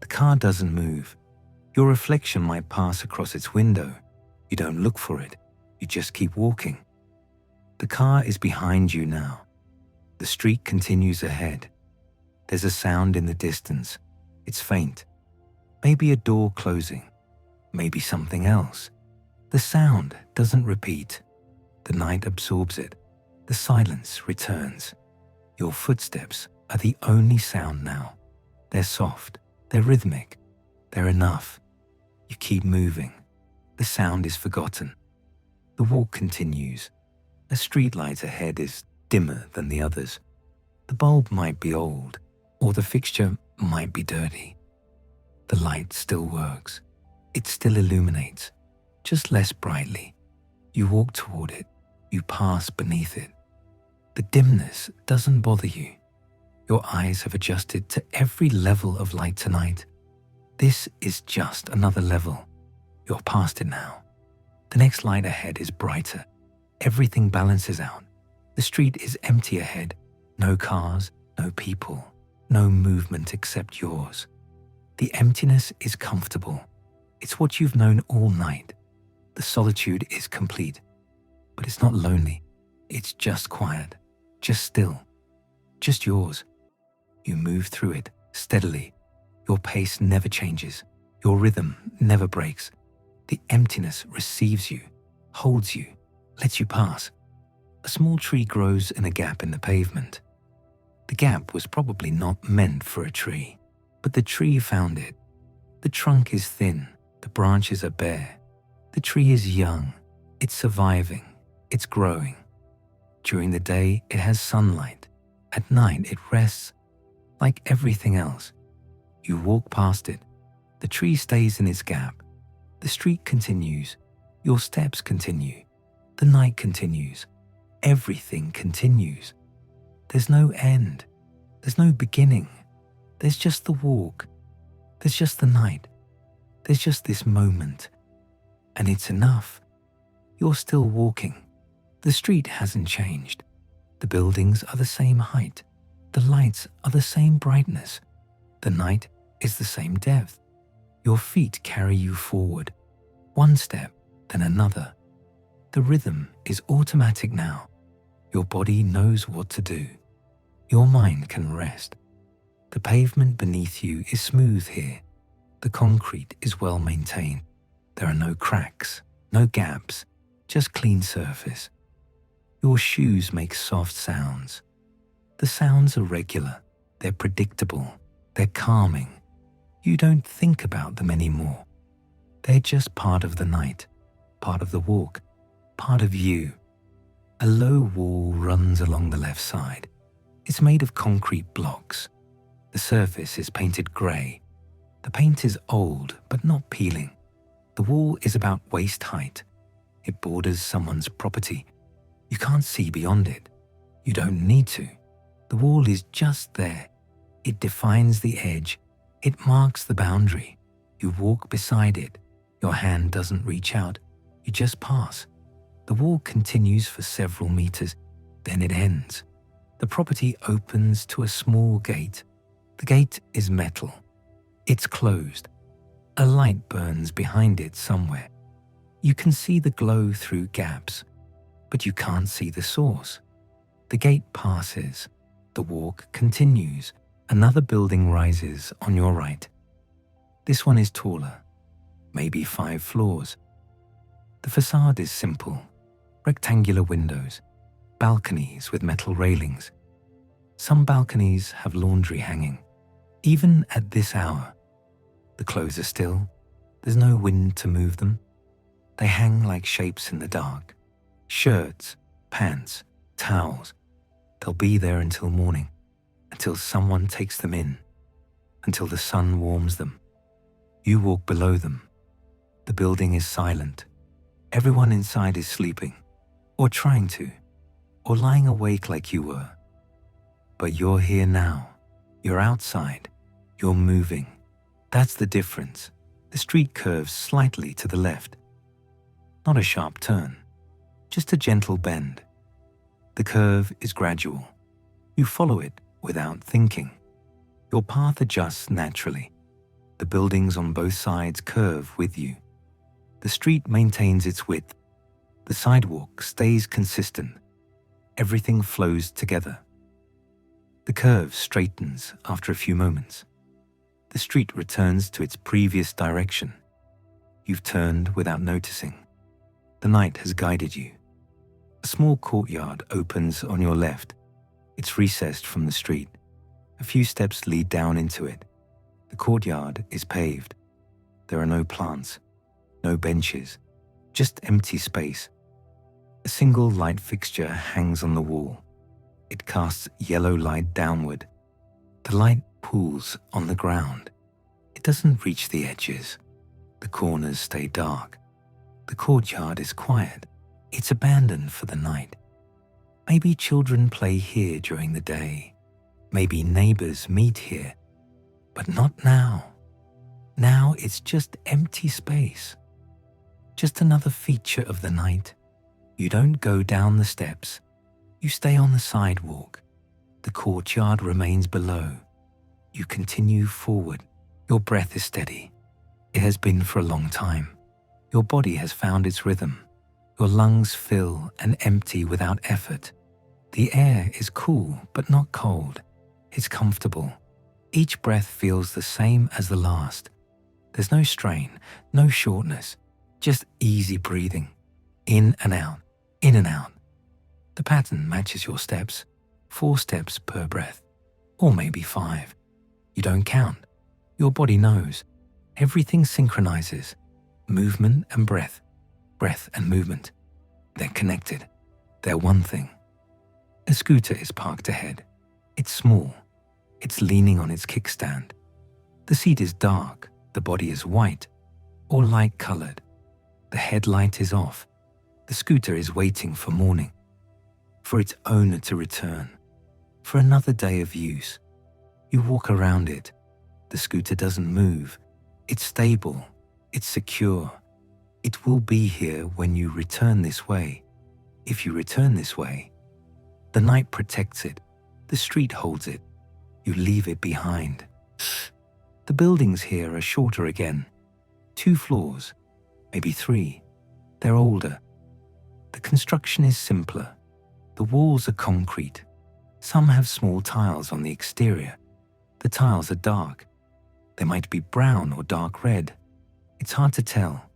Speaker 1: The car doesn't move. Your reflection might pass across its window. You don't look for it. You just keep walking. The car is behind you now. The street continues ahead. There's a sound in the distance. It's faint. Maybe a door closing. Maybe something else. The sound doesn't repeat. The night absorbs it. The silence returns. Your footsteps are the only sound now. They're soft. They're rhythmic. They're enough. You keep moving. The sound is forgotten. The walk continues. A streetlight ahead is dimmer than the others. The bulb might be old, or the fixture might be dirty. The light still works. It still illuminates, just less brightly. You walk toward it. You pass beneath it. The dimness doesn't bother you. Your eyes have adjusted to every level of light tonight. This is just another level. You're past it now. The next light ahead is brighter. Everything balances out. The street is empty ahead. No cars, no people, no movement except yours. The emptiness is comfortable. It's what you've known all night. The solitude is complete. But it's not lonely. It's just quiet, just still, just yours. You move through it steadily. Your pace never changes. Your rhythm never breaks. The emptiness receives you, holds you, lets you pass. A small tree grows in a gap in the pavement. The gap was probably not meant for a tree, but the tree found it. The trunk is thin. The branches are bare. The tree is young. It's surviving. It's growing. During the day, it has sunlight. At night, it rests. Like everything else, you walk past it. The tree stays in its gap. The street continues. Your steps continue. The night continues. Everything continues. There's no end. There's no beginning. There's just the walk. There's just the night. There's just this moment. And it's enough. You're still walking. The street hasn't changed. The buildings are the same height. The lights are the same brightness. The night is the same depth. Your feet carry you forward, one step, then another. The rhythm is automatic now. Your body knows what to do. Your mind can rest. The pavement beneath you is smooth here. The concrete is well maintained. There are no cracks, no gaps, just clean surface. Your shoes make soft sounds. The sounds are regular. They're predictable. They're calming. You don't think about them anymore. They're just part of the night, part of the walk, part of you. A low wall runs along the left side. It's made of concrete blocks. The surface is painted grey. The paint is old, but not peeling. The wall is about waist height. It borders someone's property. You can't see beyond it. You don't need to. The wall is just there. It defines the edge. It marks the boundary. You walk beside it. Your hand doesn't reach out. You just pass. The wall continues for several meters. Then it ends. The property opens to a small gate. The gate is metal. It's closed. A light burns behind it somewhere. You can see the glow through gaps, but you can't see the source. The gate passes. The walk continues. Another building rises on your right. This one is taller, maybe 5 floors. The facade is simple, rectangular windows, balconies with metal railings. Some balconies have laundry hanging. Even at this hour, the clothes are still. There's no wind to move them. They hang like shapes in the dark. Shirts, pants, towels. They'll be there until morning, until someone takes them in, until the sun warms them. You walk below them. The building is silent. Everyone inside is sleeping, or trying to, or lying awake like you were. But you're here now. You're outside. You're moving. That's the difference. The street curves slightly to the left. Not a sharp turn, just a gentle bend. The curve is gradual. You follow it without thinking. Your path adjusts naturally. The buildings on both sides curve with you. The street maintains its width. The sidewalk stays consistent. Everything flows together. The curve straightens after a few moments. The street returns to its previous direction. You've turned without noticing. The night has guided you. A small courtyard opens on your left. It's recessed from the street. A few steps lead down into it. The courtyard is paved. There are no plants, no benches, just empty space. A single light fixture hangs on the wall. It casts yellow light downward. The light pools on the ground. It doesn't reach the edges. The corners stay dark. The courtyard is quiet. It's abandoned for the night. Maybe children play here during the day. Maybe neighbors meet here. But not now. Now it's just empty space. Just another feature of the night. You don't go down the steps. You stay on the sidewalk. The courtyard remains below. You continue forward. Your breath is steady. It has been for a long time. Your body has found its rhythm. Your lungs fill and empty without effort. The air is cool but not cold. It's comfortable. Each breath feels the same as the last. There's no strain, no shortness, just easy breathing. In and out, in and out. The pattern matches your steps, 4 steps per breath, or maybe 5. You don't count. Your body knows. Everything synchronizes. Movement and breath, breath and movement. They're connected. They're one thing. A scooter is parked ahead. It's small. It's leaning on its kickstand. The seat is dark. The body is white or light-colored. The headlight is off. The scooter is waiting for morning, for its owner to return, for another day of use. You walk around it. The scooter doesn't move. It's stable. It's secure. It will be here when you return this way. If you return this way, the night protects it. The street holds it. You leave it behind. The buildings here are shorter again. 2 floors, maybe 3. They're older. The construction is simpler. The walls are concrete. Some have small tiles on the exterior. The tiles are dark. They might be brown or dark red. It's hard to tell.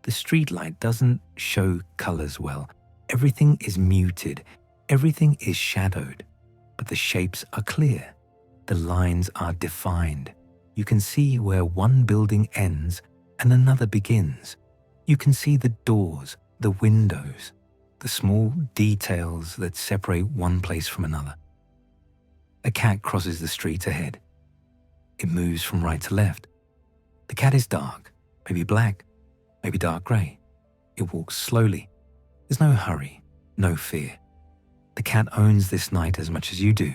Speaker 1: The streetlight doesn't show colors well. Everything is muted. Everything is shadowed. But the shapes are clear. The lines are defined. You can see where one building ends and another begins. You can see the doors, the windows, the small details that separate one place from another. A cat crosses the street ahead. It moves from right to left. The cat is dark, maybe black, maybe dark grey. It walks slowly. There's no hurry, no fear. The cat owns this night as much as you do.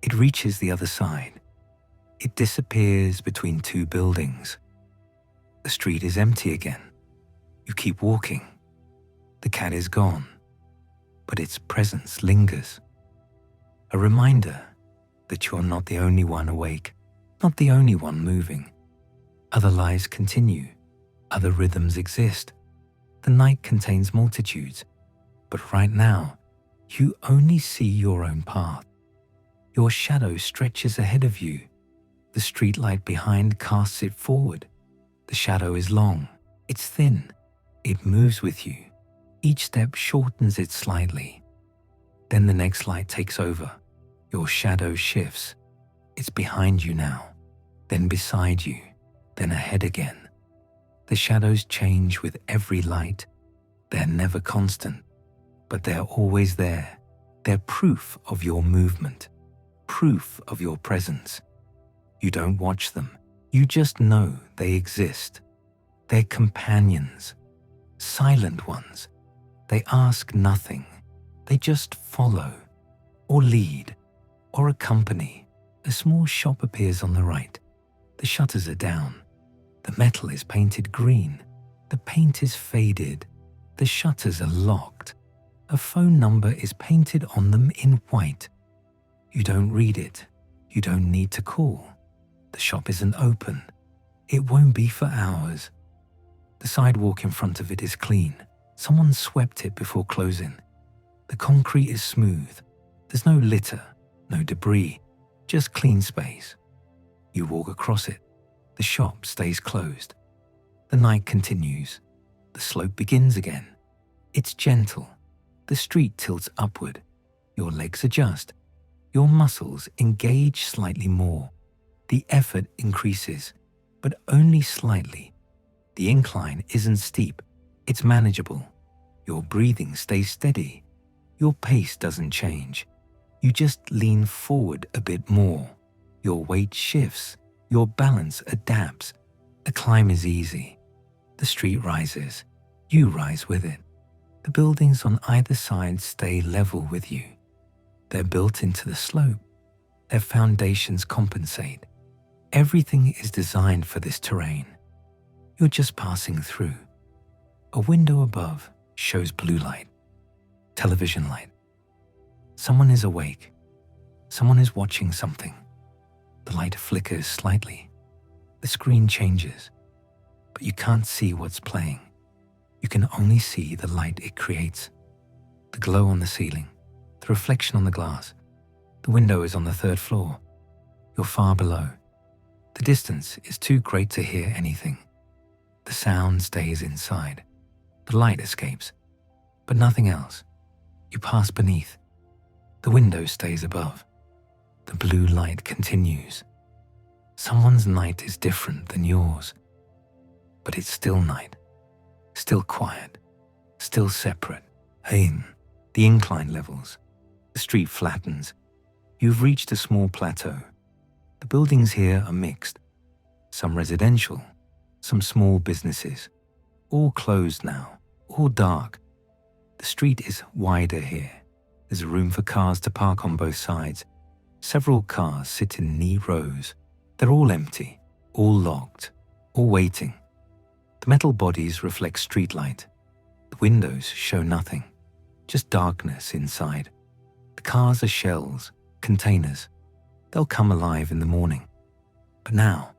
Speaker 1: It reaches the other side. It disappears between 2 buildings. The street is empty again. You keep walking. The cat is gone, but its presence lingers. A reminder that you're not the only one awake, not the only one moving. Other lives continue. Other rhythms exist. The night contains multitudes, but right now, you only see your own path. Your shadow stretches ahead of you. The streetlight behind casts it forward. The shadow is long. It's thin. It moves with you. Each step shortens it slightly. Then the next light takes over. Your shadow shifts. It's behind you now, then beside you, then ahead again. The shadows change with every light. They're never constant, but they're always there. They're proof of your movement, proof of your presence. You don't watch them. You just know they exist. They're companions, silent ones. They ask nothing. They just follow, or lead, or accompany. A small shop appears on the right. The shutters are down. The metal is painted green. The paint is faded. The shutters are locked. A phone number is painted on them in white. You don't read it. You don't need to call. The shop isn't open. It won't be for hours. The sidewalk in front of it is clean. Someone swept it before closing. The concrete is smooth. There's no litter, no debris, just clean space. You walk across it. The shop stays closed. The night continues. The slope begins again. It's gentle. The street tilts upward. Your legs adjust. Your muscles engage slightly more. The effort increases, but only slightly. The incline isn't steep. It's manageable. Your breathing stays steady. Your pace doesn't change. You just lean forward a bit more. Your weight shifts. Your balance adapts. The climb is easy. The street rises. You rise with it. The buildings on either side stay level with you. They're built into the slope. Their foundations compensate. Everything is designed for this terrain. You're just passing through. A window above shows blue light, television light. Someone is awake. Someone is watching something. The light flickers slightly. The screen changes, but you can't see what's playing. You can only see the light it creates. The glow on the ceiling, the reflection on the glass. The window is on the 3rd floor. You're far below. The distance is too great to hear anything. The sound stays inside. The light escapes, but nothing else. You pass beneath. The window stays above. The blue light continues. Someone's night is different than yours, but it's still night, still quiet, still separate. The incline levels. The street flattens. You've reached a small plateau. The buildings here are mixed. Some residential, some small businesses. All closed now, all dark. The street is wider here. There's room for cars to park on both sides. Several cars sit in neat rows. They're all empty, all locked, all waiting. The metal bodies reflect streetlight. The windows show nothing, just darkness inside. The cars are shells, containers. They'll come alive in the morning. But now,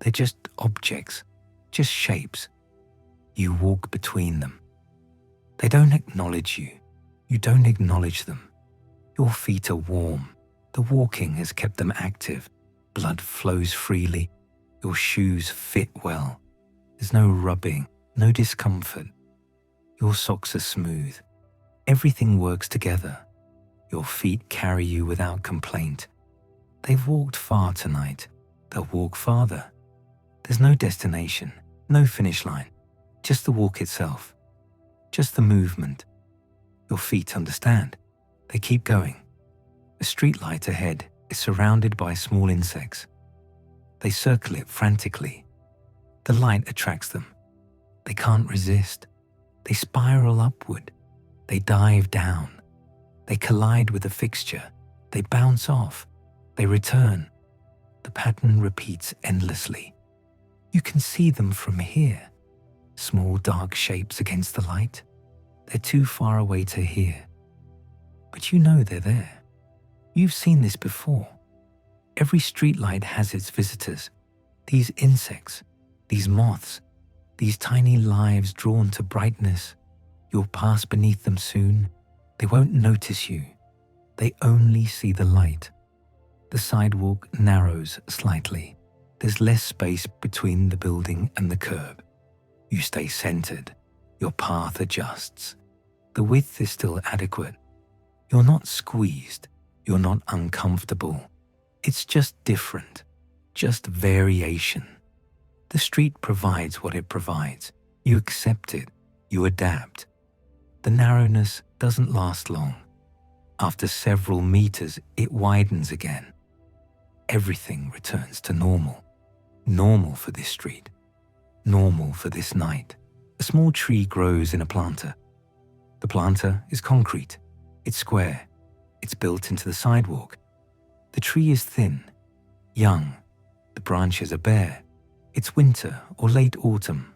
Speaker 1: they're just objects, just shapes. You walk between them. They don't acknowledge you. You don't acknowledge them. Your feet are warm. The walking has kept them active. Blood flows freely. Your shoes fit well. There's no rubbing, no discomfort. Your socks are smooth. Everything works together. Your feet carry you without complaint. They've walked far tonight. They'll walk farther. There's no destination, no finish line, just the walk itself, just the movement. Your feet understand. They keep going. A streetlight ahead is surrounded by small insects. They circle it frantically. The light attracts them. They can't resist. They spiral upward. They dive down. They collide with a fixture. They bounce off. They return. The pattern repeats endlessly. You can see them from here. Small dark shapes against the light. They're too far away to hear. But you know they're there. You've seen this before. Every streetlight has its visitors. These insects, these moths, these tiny lives drawn to brightness. You'll pass beneath them soon. They won't notice you. They only see the light. The sidewalk narrows slightly. There's less space between the building and the curb. You stay centered. Your path adjusts. The width is still adequate. You're not squeezed. You're not uncomfortable. It's just different. Just variation. The street provides what it provides. You accept it. You adapt. The narrowness doesn't last long. After several meters, it widens again. Everything returns to normal. Normal for this street. Normal for this night. A small tree grows in a planter. The planter is concrete. It's square. It's built into the sidewalk. The tree is thin, young. The branches are bare. It's winter or late autumn.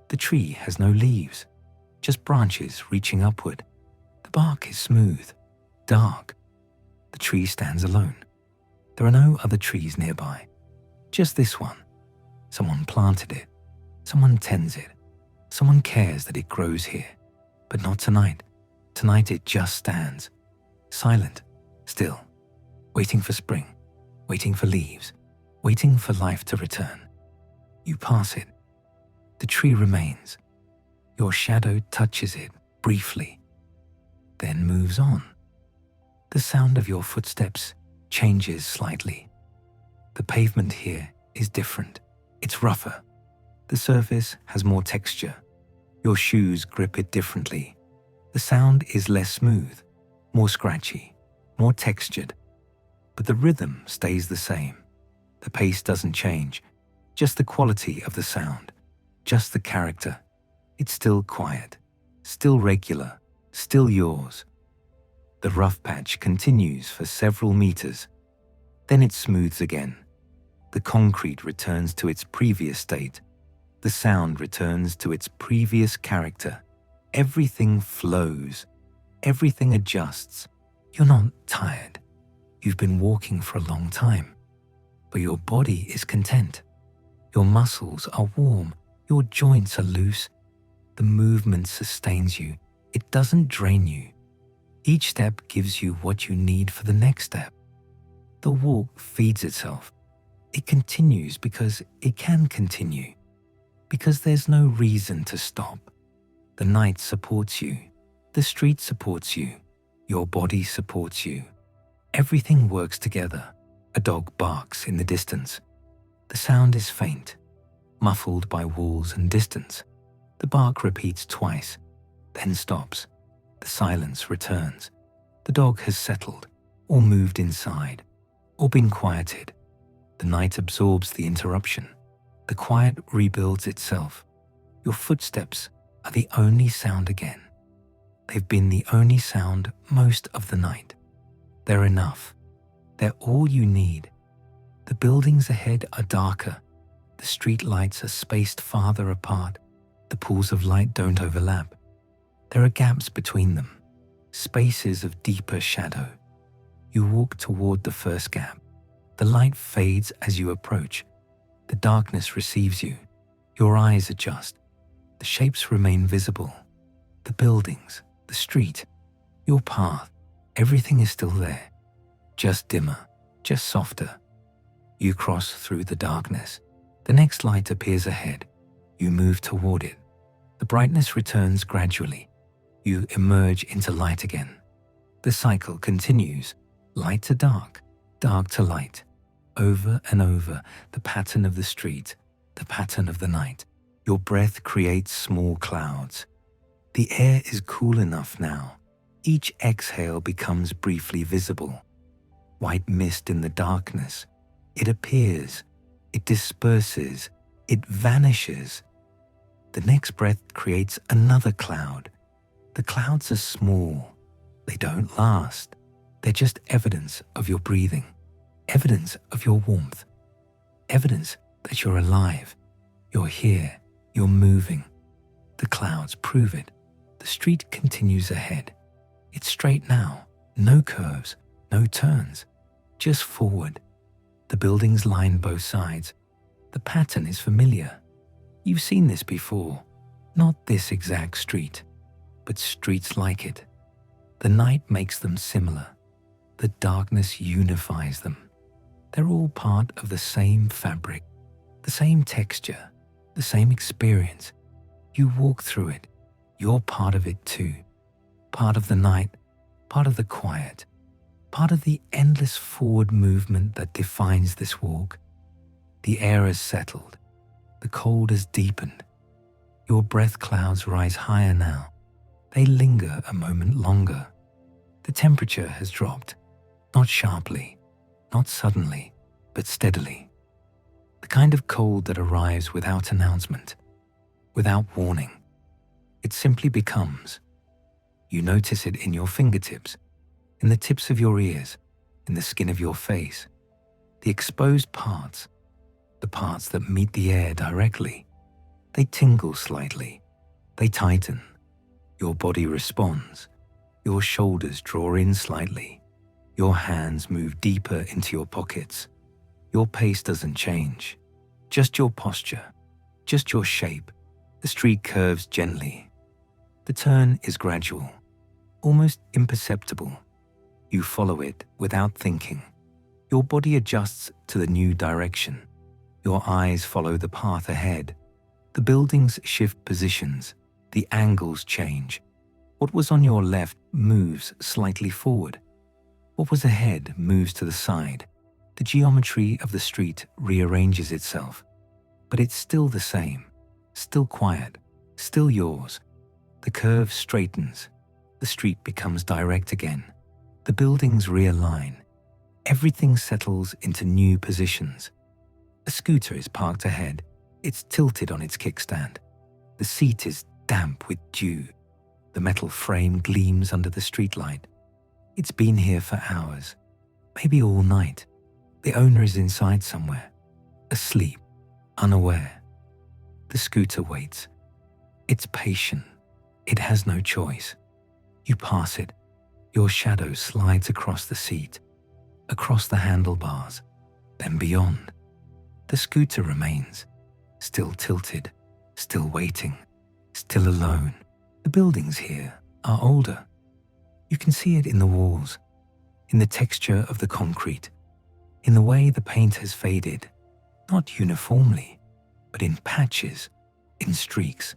Speaker 1: The tree has no leaves, just branches reaching upward. The bark is smooth, dark. The tree stands alone. There are no other trees nearby, just this one. Someone planted it. Someone tends it. Someone cares that it grows here. But not tonight. Tonight it just stands, silent, still, waiting for spring, waiting for leaves, waiting for life to return. You pass it. The tree remains. Your shadow touches it briefly, then moves on. The sound of your footsteps changes slightly. The pavement here is different. It's rougher. The surface has more texture. Your shoes grip it differently. The sound is less smooth, more scratchy, more textured. But the rhythm stays the same. The pace doesn't change, just the quality of the sound, just the character. It's still quiet, still regular, still yours. The rough patch continues for several meters. Then it smooths again. The concrete returns to its previous state. The sound returns to its previous character. Everything flows. Everything adjusts. You're not tired. You've been walking for a long time. But your body is content. Your muscles are warm. Your joints are loose. The movement sustains you. It doesn't drain you. Each step gives you what you need for the next step. The walk feeds itself. It continues because it can continue. Because there's no reason to stop. The night supports you. The street supports you. Your body supports you. Everything works together. A dog barks in the distance. The sound is faint, muffled by walls and distance. The bark repeats twice, then stops. The silence returns. The dog has settled, or moved inside, or been quieted. The night absorbs the interruption. The quiet rebuilds itself. Your footsteps are the only sound again. They've been the only sound most of the night. They're enough. They're all you need. The buildings ahead are darker. The street lights are spaced farther apart. The pools of light don't overlap. There are gaps between them, spaces of deeper shadow. You walk toward the first gap. The light fades as you approach. The darkness receives you. Your eyes adjust. The shapes remain visible. The buildings, the street, your path, everything is still there. Just dimmer, just softer. You cross through the darkness. The next light appears ahead. You move toward it. The brightness returns gradually. You emerge into light again. The cycle continues. Light to dark, dark to light. Over and over, the pattern of the street, the pattern of the night. Your breath creates small clouds. The air is cool enough now. Each exhale becomes briefly visible. White mist in the darkness. It appears. It disperses. It vanishes. The next breath creates another cloud. The clouds are small. They don't last. They're just evidence of your breathing. Evidence of your warmth. Evidence that you're alive. You're here. You're moving. The clouds prove it. The street continues ahead. It's straight now. No curves. No turns. Just forward. The buildings line both sides. The pattern is familiar. You've seen this before. Not this exact street, but streets like it. The night makes them similar. The darkness unifies them. They're all part of the same fabric, the same texture, the same experience. You walk through it. You're part of it too. Part of the night, part of the quiet, part of the endless forward movement that defines this walk. The air is settled. The The cold has deepened. Your breath clouds rise higher now. They linger a moment longer. The temperature has dropped, not sharply, not suddenly, but steadily. The kind of cold that arrives without announcement, without warning. It simply becomes. You notice it in your fingertips, in the tips of your ears, in the skin of your face. The exposed parts, the parts that meet the air directly, they tingle slightly, they tighten. Your body responds. Your shoulders draw in slightly. Your hands move deeper into your pockets. Your pace doesn't change. Just your posture, just your shape. The street curves gently. The turn is gradual, almost imperceptible. You follow it without thinking. Your body adjusts to the new direction. Your eyes follow the path ahead. The buildings shift positions. The angles change. What was on your left moves slightly forward. What was ahead moves to the side. The geometry of the street rearranges itself. But it's still the same, still quiet, still yours. The curve straightens. The street becomes direct again. The buildings realign. Everything settles into new positions. A scooter is parked ahead. It's tilted on its kickstand. The seat is damp with dew. The metal frame gleams under the streetlight. It's been here for hours, maybe all night. The owner is inside somewhere, asleep, unaware. The scooter waits. It's patient. It has no choice. You pass it. Your shadow slides across the seat, across the handlebars, then beyond. The scooter remains, still tilted, still waiting, still alone. The buildings here are older. You can see it in the walls, in the texture of the concrete, in the way the paint has faded, not uniformly, but in patches, in streaks,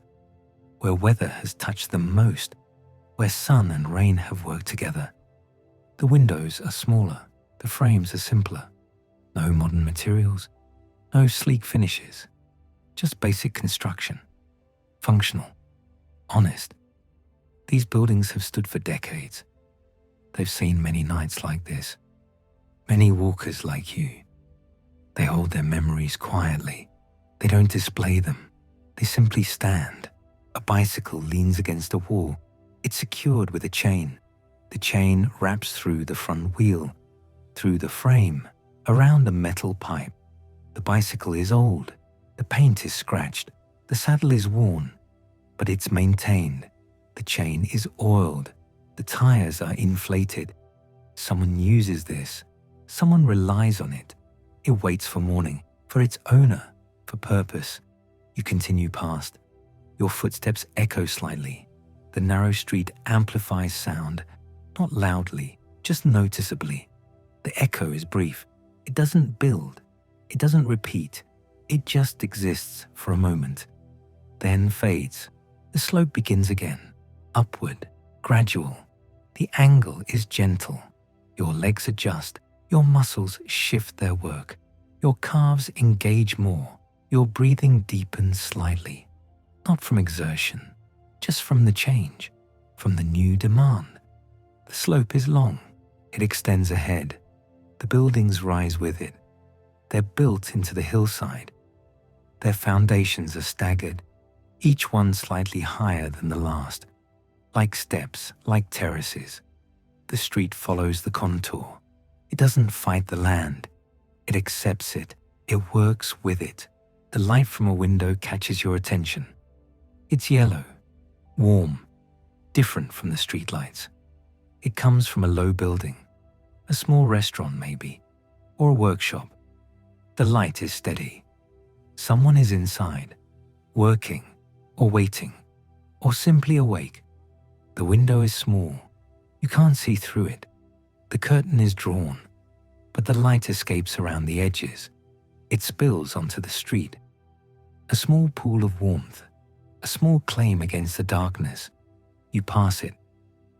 Speaker 1: where weather has touched them most, where sun and rain have worked together. The windows are smaller, the frames are simpler. No modern materials, no sleek finishes, just basic construction, functional, honest. These buildings have stood for decades. They've seen many nights like this, many walkers like you. They hold their memories quietly. They don't display them. They simply stand. A bicycle leans against a wall. It's secured with a chain. The chain wraps through the front wheel, through the frame, around a metal pipe. The bicycle is old. The paint is scratched. The saddle is worn, but it's maintained. The chain is oiled. The tires are inflated. Someone uses this. Someone relies on it. It waits for morning, for its owner, for purpose. You continue past. Your footsteps echo slightly. The narrow street amplifies sound, not loudly, just noticeably. The echo is brief. It doesn't build. It doesn't repeat. It just exists for a moment, then fades. The slope begins again. Upward, gradual. The angle is gentle. Your legs adjust. Your muscles shift their work. Your calves engage more. Your breathing deepens slightly. Not from exertion, just from the change, from the new demand. The slope is long. It extends ahead. The buildings rise with it. They're built into the hillside. Their foundations are staggered, each one slightly higher than the last. Like steps, like terraces. The street follows the contour. It doesn't fight the land. It accepts it. It works with it. The light from a window catches your attention. It's yellow, warm, different from the streetlights. It comes from a low building, a small restaurant maybe, or a workshop. The light is steady. Someone is inside, working, or waiting, or simply awake. The window is small. You can't see through it. The curtain is drawn, but the light escapes around the edges. It spills onto the street. A small pool of warmth, a small claim against the darkness. You pass it.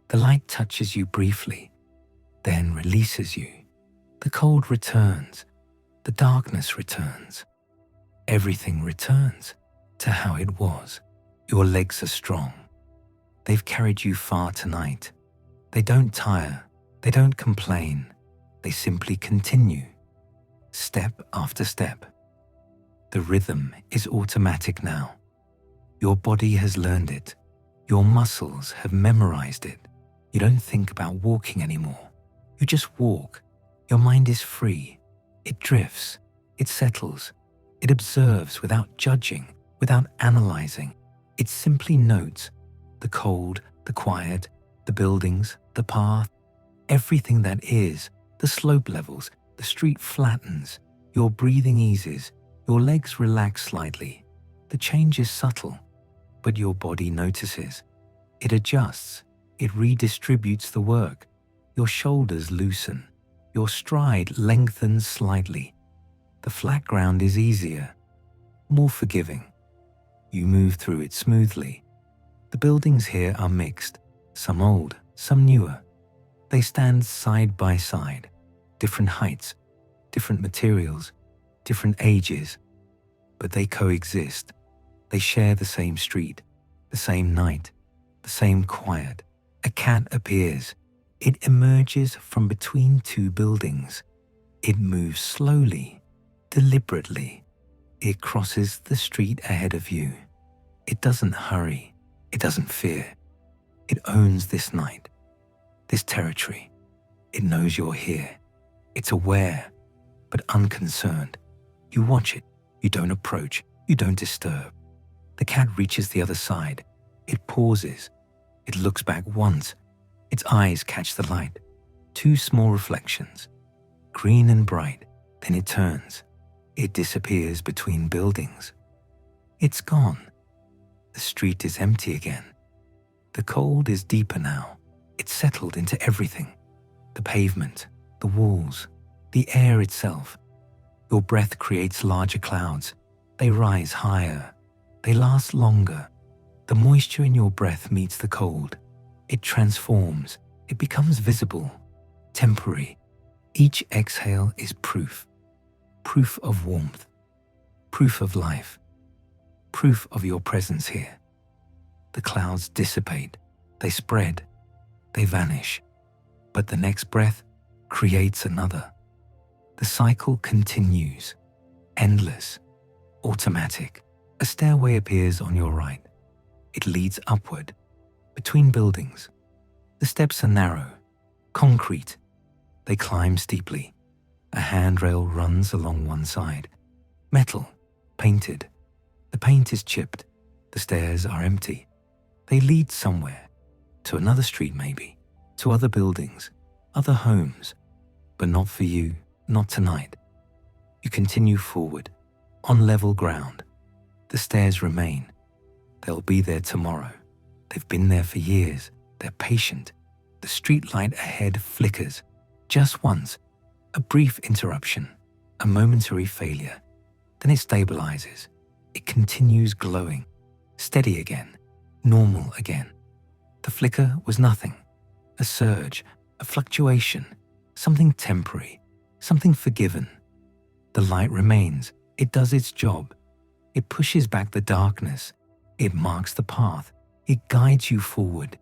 Speaker 1: The light touches you briefly, then releases you. The cold returns. The darkness returns. Everything returns to how it was. Your legs are strong. They've carried you far tonight. They don't tire. They don't complain. They simply continue, step after step. The rhythm is automatic now. Your body has learned it. Your muscles have memorized it. You don't think about walking anymore. You just walk. Your mind is free. It drifts. It settles. It observes without judging, without analyzing. It simply notes the cold, the quiet, the buildings, the path, everything that is, the slope levels, the street flattens, your breathing eases, your legs relax slightly. The change is subtle, but your body notices. It adjusts. It redistributes the work. Your shoulders loosen. Your stride lengthens slightly. The flat ground is easier, more forgiving. You move through it smoothly. The buildings here are mixed, some old, some newer. They stand side by side, different heights, different materials, different ages, but they coexist. They share the same street, the same night, the same quiet. A cat appears. It emerges from between two buildings. It moves slowly, deliberately. It crosses the street ahead of you. It doesn't hurry. It doesn't fear. It owns this night, this territory. It knows you're here. It's aware, but unconcerned. You watch it. You don't approach. You don't disturb. The cat reaches the other side. It pauses. It looks back once. Its eyes catch the light. Two small reflections, green and bright. Then it turns. It disappears between buildings. It's gone. The street is empty again. The cold is deeper now. It's settled into everything. The pavement, the walls, the air itself. Your breath creates larger clouds. They rise higher. They last longer. The moisture in your breath meets the cold. It transforms. It becomes visible, temporary. Each exhale is proof. Proof of warmth. Proof of life. Proof of your presence here. The clouds dissipate. They spread. They vanish. But the next breath creates another. The cycle continues. Endless. Automatic. A stairway appears on your right. It leads upward, between buildings. The steps are narrow, concrete. They climb steeply. A handrail runs along one side. Metal, painted. The paint is chipped. The stairs are empty. They lead somewhere. To another street maybe. To other buildings. Other homes. But not for you, not tonight. You continue forward, on level ground. The stairs remain. They'll be there tomorrow. They've been there for years. They're patient. The street light ahead flickers. Just once. A brief interruption. A momentary failure. Then it stabilizes. It continues glowing. Steady again. Normal again. The flicker was nothing. A surge. A fluctuation. Something temporary. Something forgiven. The light remains. It does its job. It pushes back the darkness. It marks the path. It guides you forward.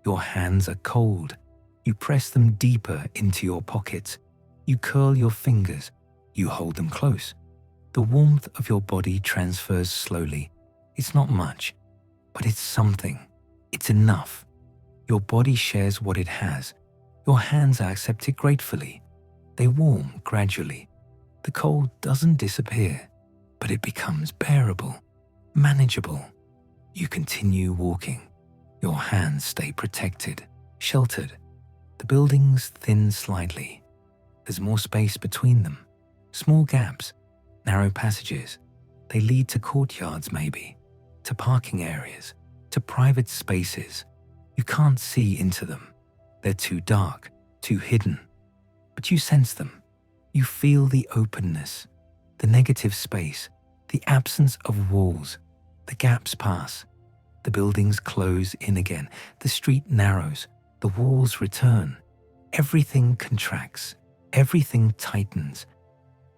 Speaker 1: Your hands are cold. You press them deeper into your pockets. You curl your fingers. You hold them close. The warmth of your body transfers slowly. It's not much, but it's something. It's enough. Your body shares what it has. Your hands accept it gratefully. They warm gradually. The cold doesn't disappear, but it becomes bearable, manageable. You continue walking. Your hands stay protected, sheltered. The buildings thin slightly. There's more space between them. Small gaps, narrow passages. They lead to courtyards maybe, to parking areas, to private spaces. You can't see into them. They're too dark, too hidden. But you sense them. You feel the openness, the negative space, the absence of walls. The gaps pass. The buildings close in again. The street narrows. The walls return. Everything contracts. Everything tightens.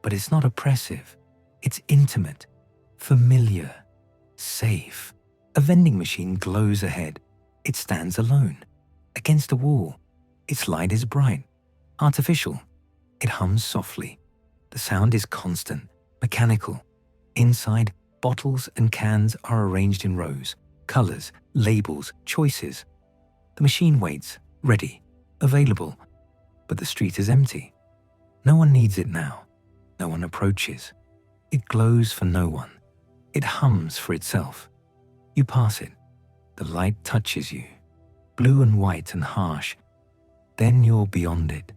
Speaker 1: But it's not oppressive. It's intimate. familiar, safe. A vending machine glows ahead. It stands alone, against a wall. Its light is bright, artificial. It hums softly. The sound is constant, mechanical. Inside, bottles and cans are arranged in rows, colors, labels, choices. The machine waits, ready, available, but the street is empty. No one needs it now. No one approaches. It glows for no one. It hums for itself. You pass it. The light touches you, blue and white and harsh. Then you're beyond it,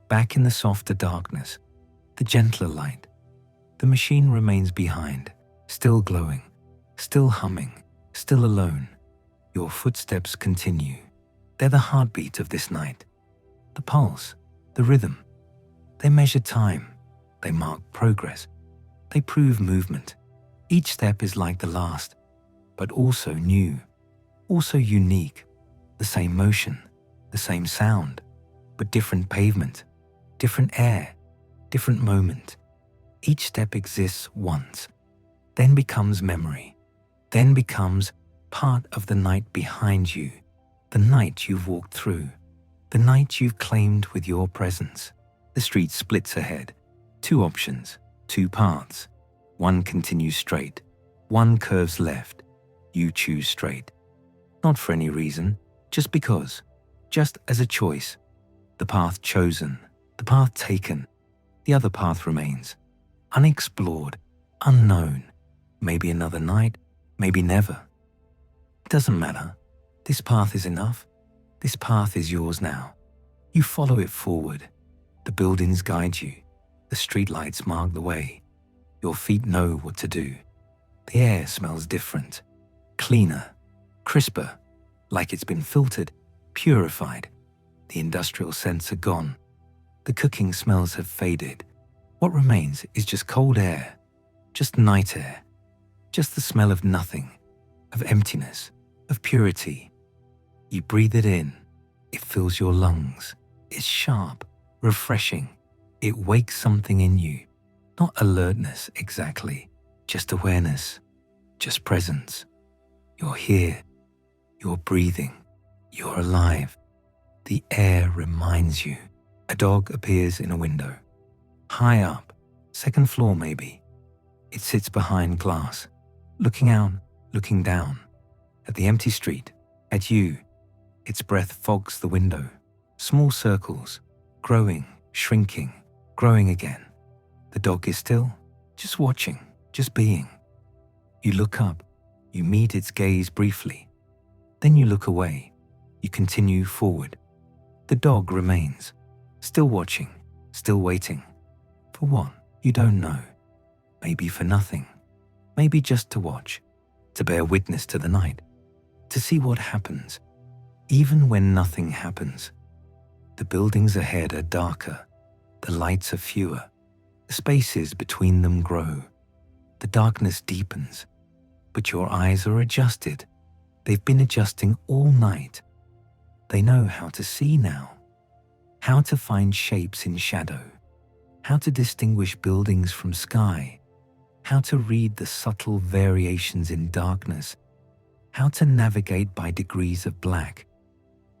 Speaker 1: back in the softer darkness, the gentler light. The machine remains behind, still glowing, still humming, still alone. Your footsteps continue. They're the heartbeat of this night. The pulse, the rhythm. They measure time. They mark progress. They prove movement. Each step is like the last, but also new, also unique. The same motion, the same sound, but different pavement, different air, different moment. Each step exists once, then becomes memory, then becomes part of the night behind you, the night you've walked through, the night you've claimed with your presence. The street splits ahead. Two options, two paths. One continues straight, one curves left. You choose straight. Not for any reason, just because, just as a choice. The path chosen, the path taken. The other path remains, unexplored, unknown. Maybe another night, maybe never. It doesn't matter. This path is enough. This path is yours now. You follow it forward. The buildings guide you. The streetlights mark the way. Your feet know what to do. The air smells different, cleaner, crisper, like it's been filtered, purified. The industrial scents are gone. The cooking smells have faded. What remains is just cold air, just night air, just the smell of nothing, of emptiness, of purity. You breathe it in. It fills your lungs. It's sharp, refreshing. It wakes something in you. Not alertness exactly, just awareness, just presence. You're here. You're breathing. You're alive. The air reminds you. A dog appears in a window. High up, second floor maybe. It sits behind glass, looking out, looking down, at the empty street, at you. Its breath fogs the window. Small circles, growing, shrinking, growing again. The dog is still, just watching, just being. You look up, you meet its gaze briefly. Then you look away. You continue forward. The dog remains, still watching, still waiting. For what? You don't know. Maybe for nothing. Maybe just to watch, to bear witness to the night, to see what happens, even when nothing happens. The buildings ahead are darker. The lights are fewer. The spaces between them grow. The darkness deepens. But your eyes are adjusted. They've been adjusting all night. They know how to see now, how to find shapes in shadow, how to distinguish buildings from sky, how to read the subtle variations in darkness, how to navigate by degrees of black.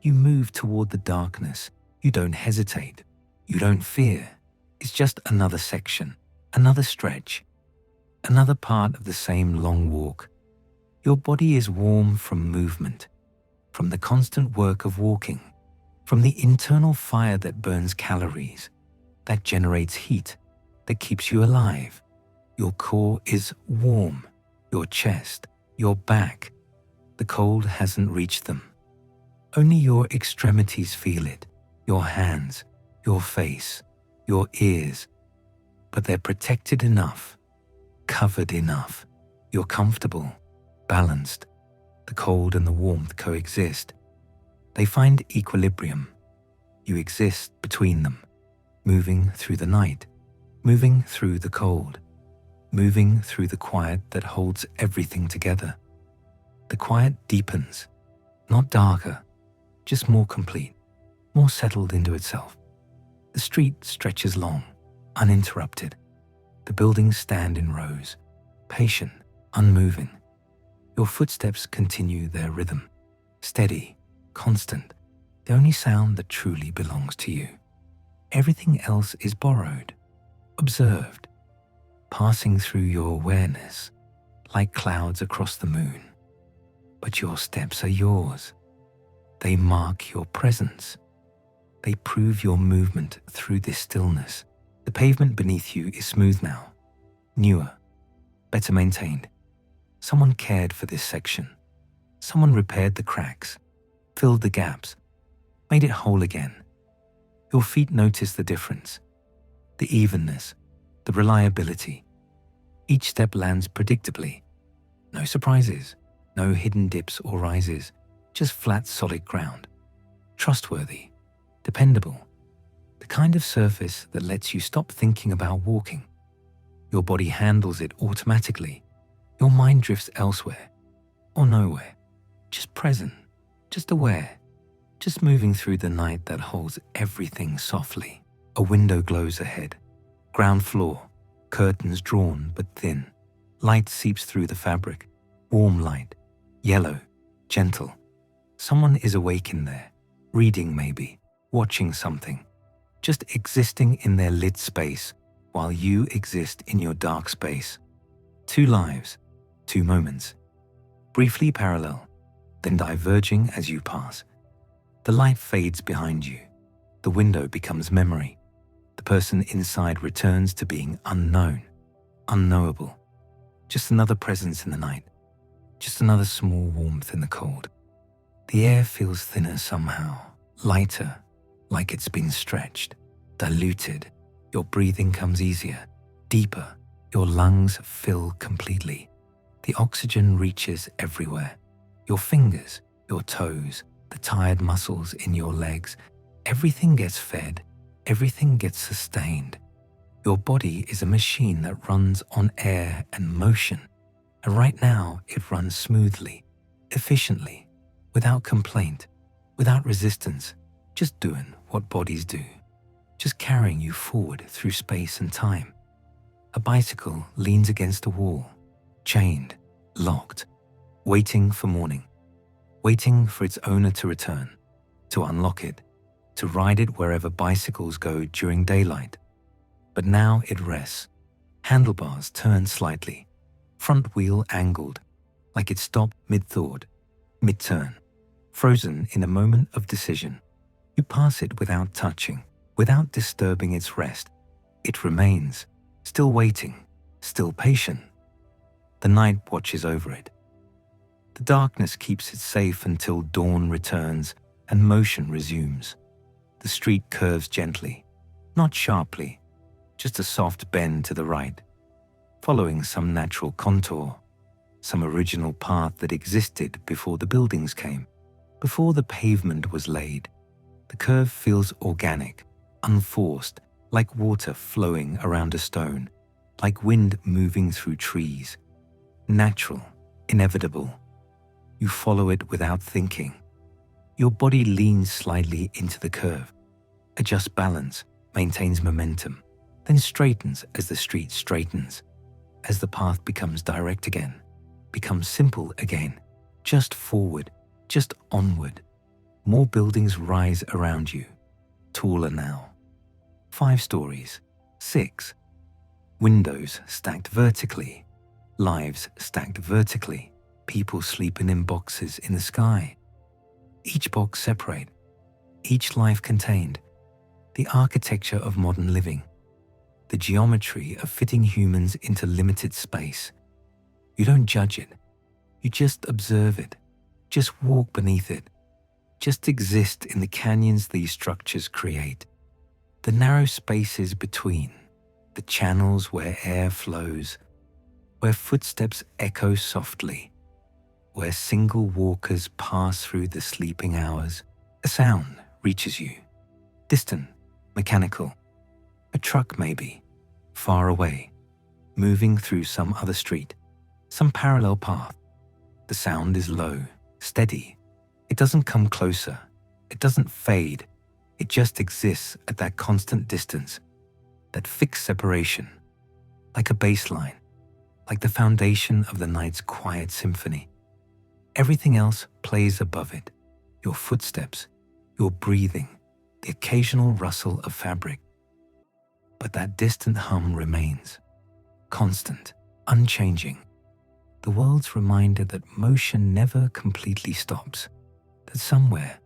Speaker 1: You move toward the darkness. You don't hesitate. You don't fear. It's just another section, another stretch, another part of the same long walk. Your body is warm from movement, from the constant work of walking, from the internal fire that burns calories, that generates heat, that keeps you alive. Your core is warm, your chest, your back. The cold hasn't reached them. Only your extremities feel it, your hands, your face, your ears. But they're protected enough, covered enough. You're comfortable, balanced. The cold and the warmth coexist. They find equilibrium. You exist between them, moving through the night, moving through the cold, moving through the quiet that holds everything together. The quiet deepens, not darker, just more complete, more settled into itself. The street stretches long, uninterrupted. The buildings stand in rows. patient, unmoving. Your footsteps continue their rhythm, steady, constant, the only sound that truly belongs to you. Everything else is borrowed, observed, passing through your awareness like clouds across the moon. But your steps are yours. They mark your presence. They prove your movement through this stillness. The pavement beneath you is smooth now, newer, better maintained. Someone cared for this section. Someone repaired the cracks, filled the gaps, made it whole again. Your feet notice the difference, the evenness, the reliability. Each step lands predictably. No surprises, no hidden dips or rises, just flat, solid ground. Trustworthy, dependable, the kind of surface that lets you stop thinking about walking. Your body handles it automatically. Your mind drifts elsewhere or nowhere, just present, just aware, just moving through the night that holds everything softly. A window glows ahead. Ground floor, curtains drawn but thin. Light seeps through the fabric, warm light, yellow, gentle. Someone is awake in there, reading maybe, watching something, just existing in their lit space while you exist in your dark space. Two lives, two moments, briefly parallel, then diverging as you pass. The light fades behind you. The window becomes memory. The person inside returns to being unknown, unknowable. Just another presence in the night. Just another small warmth in the cold. The air feels thinner somehow, lighter, like it's been stretched, diluted. Your breathing comes easier, deeper. Your lungs fill completely. The oxygen reaches everywhere. Your fingers, your toes, the tired muscles in your legs, everything gets fed, everything gets sustained. Your body is a machine that runs on air and motion. And right now, it runs smoothly, efficiently, without complaint, without resistance, just doing what bodies do, just carrying you forward through space and time. A bicycle leans against a wall, chained, locked, waiting for morning, waiting for its owner to return, to unlock it, to ride it wherever bicycles go during daylight. But now it rests, handlebars turned slightly, front wheel angled, like it stopped mid-thought, mid-turn, frozen in a moment of decision. You pass it without touching, without disturbing its rest. It remains, still waiting, still patient. The night watches over it. The darkness keeps it safe until dawn returns and motion resumes. The street curves gently, not sharply, just a soft bend to the right, following some natural contour, some original path that existed before the buildings came, before the pavement was laid. The curve feels organic, unforced, like water flowing around a stone, like wind moving through trees. Natural, inevitable. You follow it without thinking. Your body leans slightly into the curve, adjusts balance, maintains momentum, then straightens as the street straightens, as the path becomes direct again, becomes simple again, just forward, just onward. More buildings rise around you, taller now. 5 stories, 6. Windows stacked vertically, lives stacked vertically, people sleeping in boxes in the sky. Each box separate, each life contained. The architecture of modern living, the geometry of fitting humans into limited space. You don't judge it, you just observe it, just walk beneath it, just exist in the canyons these structures create. The narrow spaces between, the channels where air flows, where footsteps echo softly, where single walkers pass through the sleeping hours. A sound reaches you, distant, mechanical. A truck maybe, far away, moving through some other street, some parallel path. The sound is low, steady. It doesn't come closer. It doesn't fade. It just exists at that constant distance, that fixed separation, like a baseline, like the foundation of the night's quiet symphony. Everything else plays above it. Your footsteps, your breathing, the occasional rustle of fabric. But that distant hum remains, constant, unchanging. The world's reminder that motion never completely stops, that somewhere,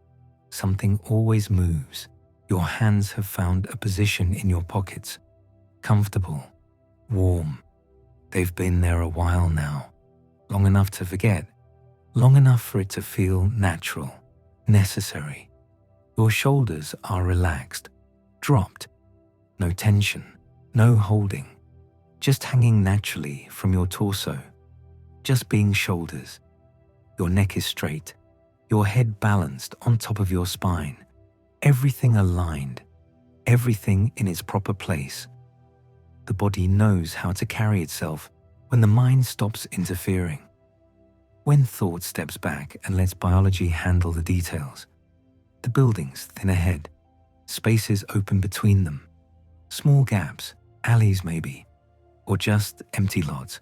Speaker 1: something always moves. Your hands have found a position in your pockets, comfortable, warm. They've been there a while now, long enough to forget, long enough for it to feel natural, necessary. Your shoulders are relaxed, dropped. No tension, no holding, just hanging naturally from your torso, just being shoulders. Your neck is straight, your head balanced on top of your spine, everything aligned, everything in its proper place. The body knows how to carry itself when the mind stops interfering. When thought steps back and lets biology handle the details. The buildings thin ahead, spaces open between them. Small gaps, alleys maybe, or just empty lots.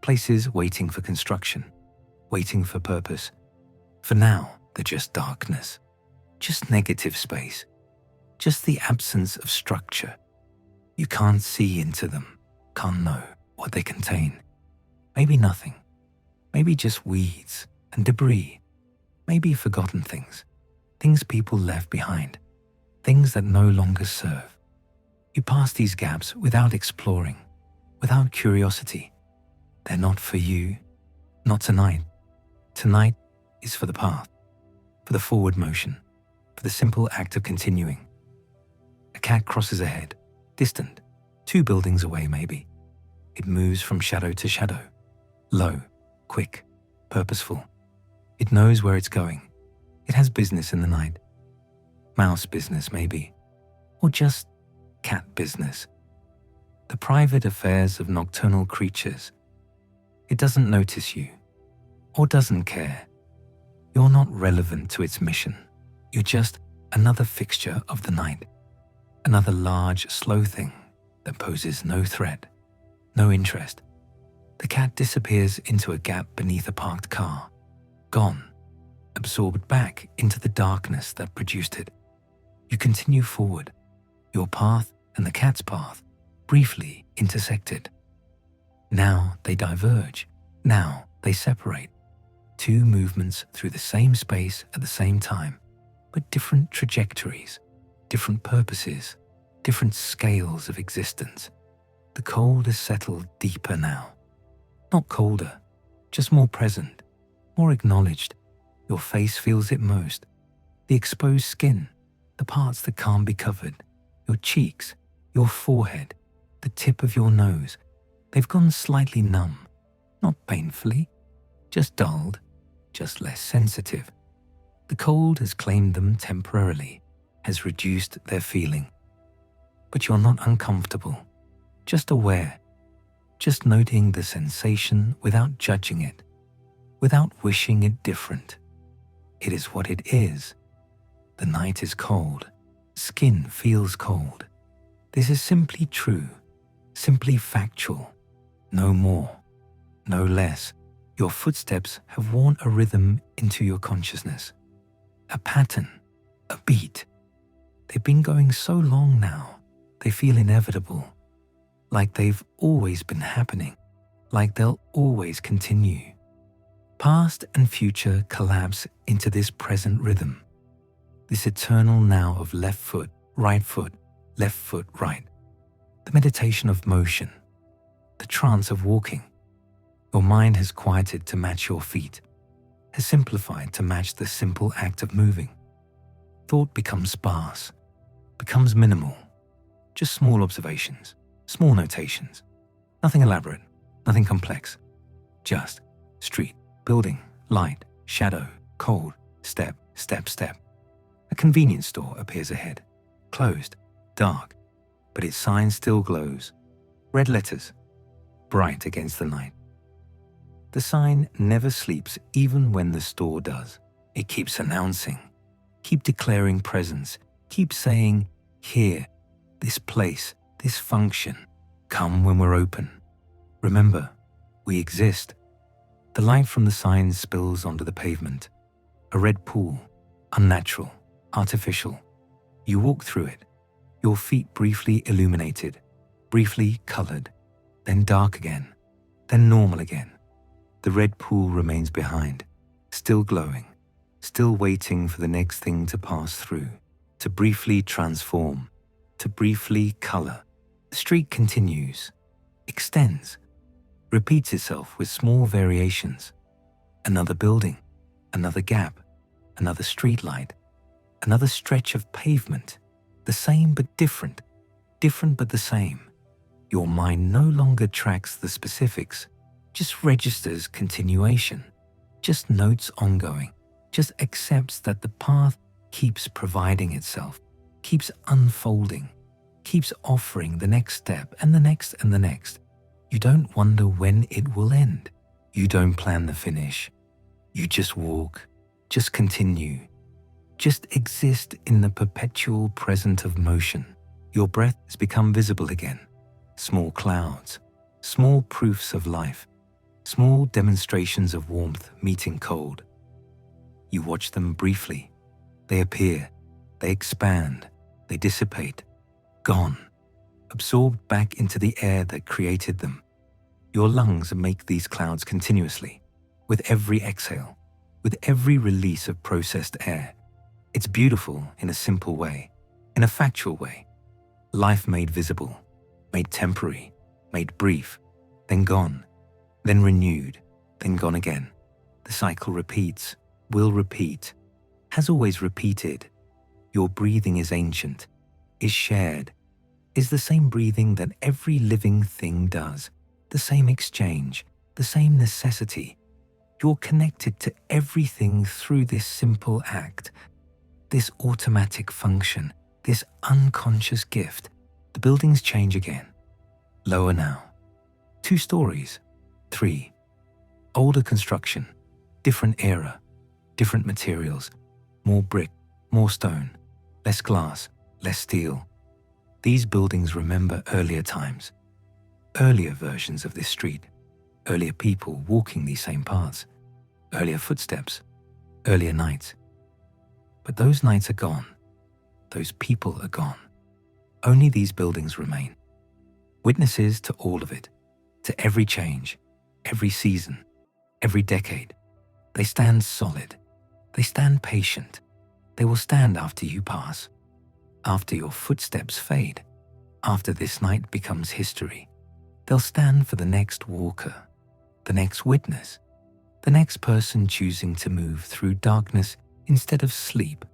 Speaker 1: Places waiting for construction, waiting for purpose. For now, they're just darkness, just negative space, just the absence of structure. You can't see into them, can't know what they contain. Maybe nothing, maybe just weeds and debris, maybe forgotten things, things people left behind, things that no longer serve. You pass these gaps without exploring, without curiosity. They're not for you, not tonight. Tonight is for the path, for the forward motion, for the simple act of continuing. A cat crosses ahead, distant, 2 buildings away maybe. It moves from shadow to shadow, low, quick, purposeful. It knows where it's going. It has business in the night. Mouse business maybe, or just cat business. The private affairs of nocturnal creatures. It doesn't notice you, or doesn't care. You're not relevant to its mission. You're just another fixture of the night, another large, slow thing that poses no threat, no interest. The cat disappears into a gap beneath a parked car, gone, absorbed back into the darkness that produced it. You continue forward. Your path and the cat's path briefly intersected. Now they diverge. Now they separate. 2 movements through the same space at the same time, but different trajectories, different purposes, different scales of existence. The cold is settled deeper now. Not colder, just more present, more acknowledged. Your face feels it most. The exposed skin, the parts that can't be covered, your cheeks, your forehead, the tip of your nose. They've gone slightly numb, not painfully, just dulled, just less sensitive. The cold has claimed them temporarily, has reduced their feeling. But you're not uncomfortable, just aware, just noting the sensation without judging it, without wishing it different. It is what it is. The night is cold. Skin feels cold. This is simply true, simply factual. No more, no less. Your footsteps have worn a rhythm into your consciousness, a pattern, a beat. They've been going so long now, they feel inevitable, like they've always been happening, like they'll always continue. Past and future collapse into this present rhythm, this eternal now of left foot, left foot, right. The meditation of motion, the trance of walking. Your mind has quieted to match your feet, has simplified to match the simple act of moving. Thought becomes sparse, becomes minimal, just small observations, small notations, nothing elaborate, nothing complex, just street, building, light, shadow, cold, step, step, step. A convenience store appears ahead, closed, dark, but its sign still glows. Red letters, bright against the night. The sign never sleeps even when the store does. It keeps announcing, keep declaring presence, keep saying, here, this place, this function, come when we're open. Remember, We exist. The light from the signs spills onto the pavement. A red pool, unnatural, artificial. You walk through it, your feet briefly illuminated, briefly colored, then dark again, then normal again. The red pool remains behind, still glowing, still waiting for the next thing to pass through, to briefly transform, to briefly color. The street continues, extends, repeats itself with small variations. Another building, another gap, another street light, another stretch of pavement, the same but different, different but the same. Your mind no longer tracks the specifics, just registers continuation, just notes ongoing, just accepts that the path keeps providing itself, keeps unfolding, keeps offering the next step and the next and the next. You don't wonder when it will end. You don't plan the finish. You just walk, just continue, just exist in the perpetual present of motion. Your breath has become visible again. Small clouds, small proofs of life, small demonstrations of warmth meeting cold. You watch them briefly. They appear, they expand, they dissipate, gone, absorbed back into the air that created them. Your lungs make these clouds continuously, with every exhale, with every release of processed air. It's beautiful in a simple way, in a factual way. Life made visible, made temporary, made brief, then gone, then renewed, then gone again. The cycle repeats, will repeat, has always repeated. Your breathing is ancient, is shared, is the same breathing that every living thing does, the same exchange, the same necessity. You're connected to everything through this simple act, this automatic function, this unconscious gift. The buildings change again. Lower now. 2 stories, 3. Older construction, different era, different materials, more brick, more stone, less glass, less steel. These buildings remember earlier times, earlier versions of this street, earlier people walking these same paths, earlier footsteps, earlier nights. But those nights are gone. Those people are gone. Only these buildings remain. Witnesses to all of it, to every change, every season, every decade. They stand solid. They stand patient. They will stand after you pass, after your footsteps fade, after this night becomes history. They'll stand for the next walker, the next witness, the next person choosing to move through darkness instead of sleep.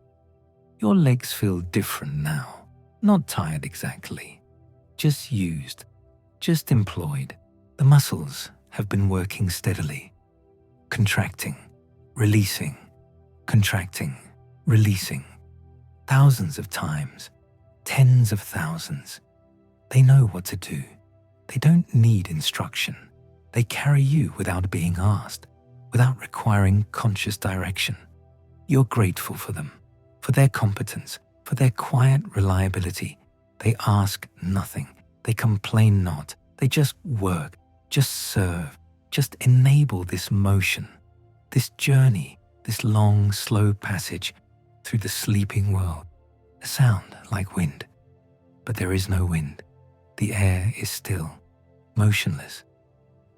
Speaker 1: Your legs feel different now, not tired exactly, just used, just employed. The muscles have been working steadily, contracting, releasing, contracting, releasing, thousands of times, tens of thousands. They know what to do. They don't need instruction. They carry you without being asked, without requiring conscious direction. You're grateful for them, for their competence, for their quiet reliability. They ask nothing. They complain not. They just work, just serve, just enable this motion, this journey, this long, slow passage through the sleeping world. A sound like wind, but there is no wind. The air is still, motionless,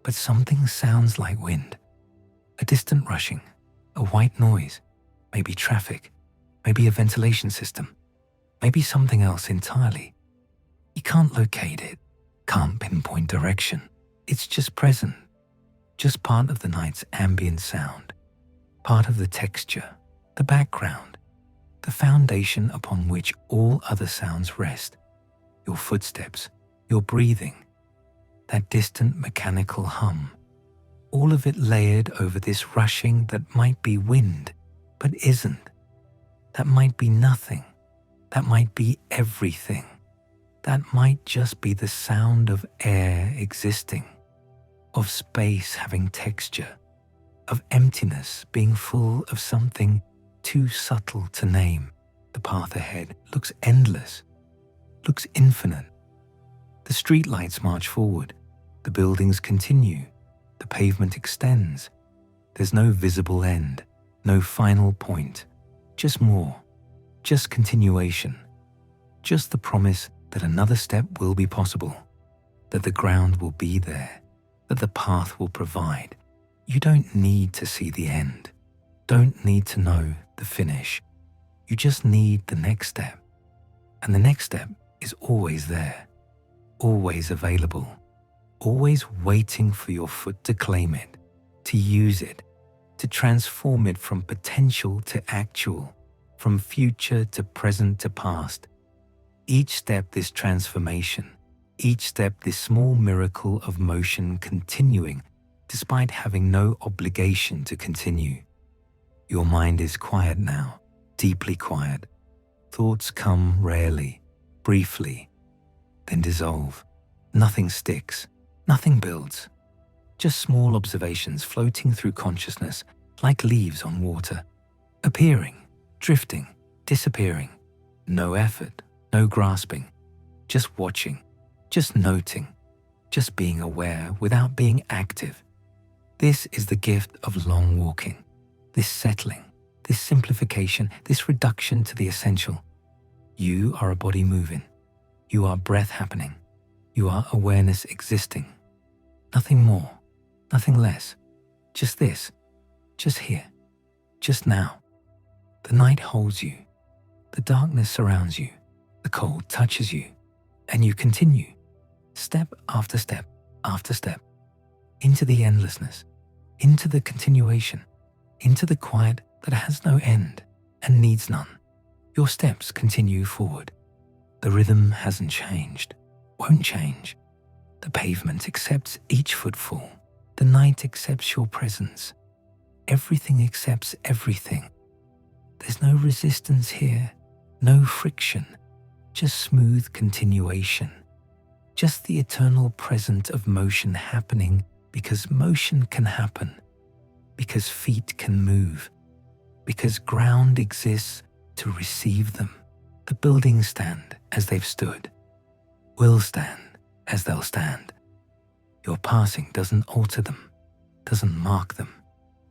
Speaker 1: but something sounds like wind. A distant rushing, a white noise, maybe traffic, maybe a ventilation system, maybe something else entirely. You can't locate it, can't pinpoint direction. It's just present, just part of the night's ambient sound, part of the texture, the background, the foundation upon which all other sounds rest. Your footsteps, your breathing, that distant mechanical hum, all of it layered over this rushing that might be wind, but isn't. That might be nothing. That might be everything. That might just be the sound of air existing, of space having texture, of emptiness being full of something too subtle to name. The path ahead looks endless, looks infinite. The streetlights march forward. The buildings continue. The pavement extends. There's no visible end, no final point, just more, just continuation, just the promise that another step will be possible, that the ground will be there, that the path will provide. You don't need to see the end, don't need to know the finish. You just need the next step. And the next step is always there, always available, always waiting for your foot to claim it, to use it, to transform it from potential to actual, from future to present to past. Each step this transformation, each step this small miracle of motion continuing despite having no obligation to continue. Your mind is quiet now, deeply quiet. Thoughts come rarely, briefly, then dissolve. Nothing sticks, nothing builds. Just small observations floating through consciousness like leaves on water, appearing, drifting, disappearing. No effort, no grasping, just watching, just noting, just being aware without being active. This is the gift of long walking, this settling, this simplification, this reduction to the essential. You are a body moving. You are breath happening. You are awareness existing. Nothing more, nothing less. Just this, just here, just now. The night holds you. The darkness surrounds you. The cold touches you. And you continue, step after step after step, into the endlessness, into the continuation, into the quiet that has no end and needs none. Your steps continue forward. The rhythm hasn't changed, won't change. The pavement accepts each footfall. The night accepts your presence. Everything accepts everything. There's no resistance here, no friction, just smooth continuation. Just the eternal present of motion happening because motion can happen, because feet can move, because ground exists to receive them. The buildings stand as they've stood, will stand as they'll stand. Your passing doesn't alter them, doesn't mark them.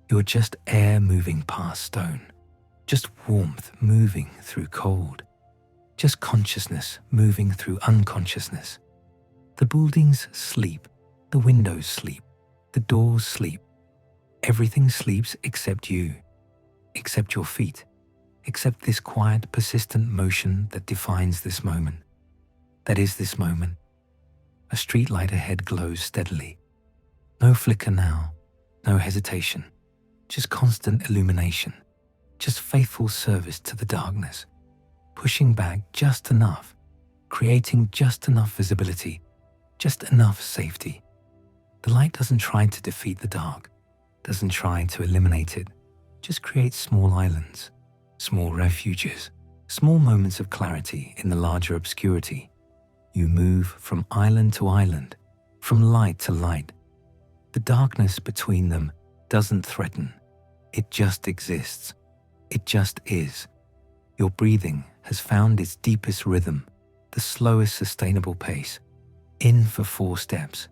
Speaker 1: You're just air moving past stone, just warmth moving through cold, just consciousness moving through unconsciousness. The buildings sleep, the windows sleep, the doors sleep. Everything sleeps except you, except your feet, except this quiet, persistent motion that defines this moment. That is this moment. A street light ahead glows steadily. No flicker now, no hesitation, just constant illumination, just faithful service to the darkness, pushing back just enough, creating just enough visibility, just enough safety. The light doesn't try to defeat the dark, doesn't try to eliminate it, just creates small islands, small refuges, small moments of clarity in the larger obscurity. You move from island to island, from light to light. The darkness between them doesn't threaten. It just exists. It just is. Your breathing has found its deepest rhythm, the slowest sustainable pace. In for 4 steps,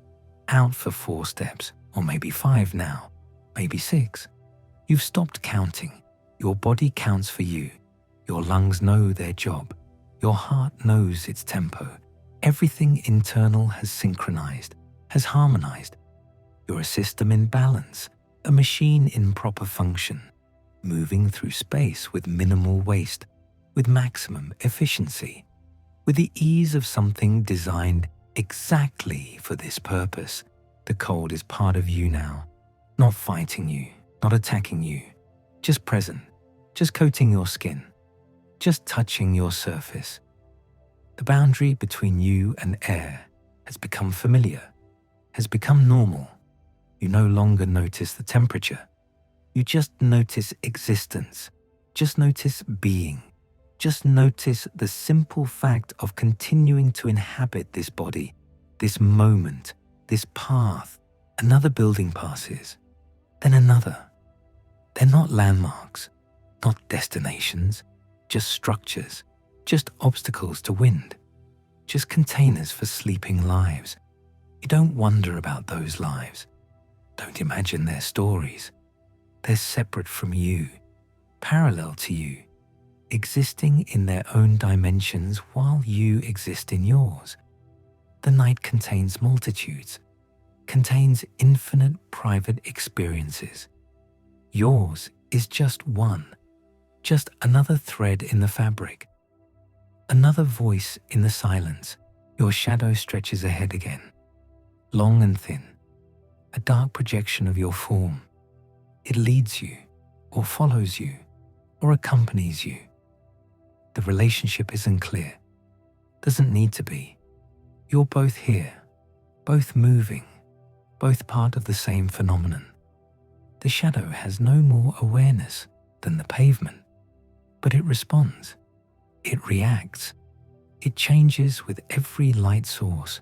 Speaker 1: out for 4 steps, or maybe 5 now, maybe 6. You've stopped counting. Your body counts for you. Your lungs know their job. Your heart knows its tempo. Everything internal has synchronized, has harmonized. You're a system in balance, a machine in proper function, moving through space with minimal waste, with maximum efficiency, with the ease of something designed exactly for this purpose. The cold is part of you now, not fighting you, not attacking you, just present, just coating your skin, just touching your surface. The boundary between you and air has become familiar, has become normal. You no longer notice the temperature. You just notice existence, just notice being, just notice the simple fact of continuing to inhabit this body, this moment, this path. Another building passes, then another. They're not landmarks, not destinations, just structures, just obstacles to wind, just containers for sleeping lives. You don't wonder about those lives. Don't imagine their stories. They're separate from you, parallel to you, existing in their own dimensions while you exist in yours. The night contains multitudes, contains infinite private experiences. Yours is just one, just another thread in the fabric, another voice in the silence. Your shadow stretches ahead again, long and thin, a dark projection of your form. It leads you, or follows you, or accompanies you. The relationship isn't clear, doesn't need to be. You're both here, both moving, both part of the same phenomenon. The shadow has no more awareness than the pavement, but it responds, it reacts, it changes with every light source.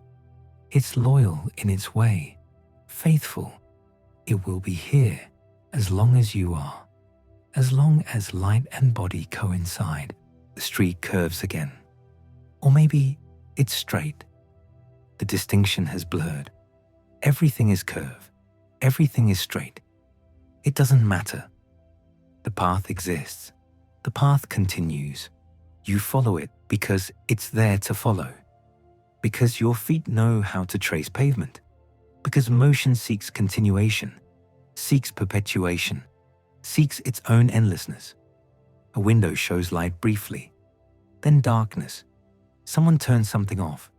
Speaker 1: It's loyal in its way, faithful. It will be here as long as you are, as long as light and body coincide. The street curves again, or maybe it's straight. The distinction has blurred. Everything is curve, everything is straight. It doesn't matter. The path exists. The path continues. You follow it because it's there to follow. Because your feet know how to trace pavement. Because motion seeks continuation, seeks perpetuation, seeks its own endlessness. A window shows light briefly, then darkness. Someone turned something off,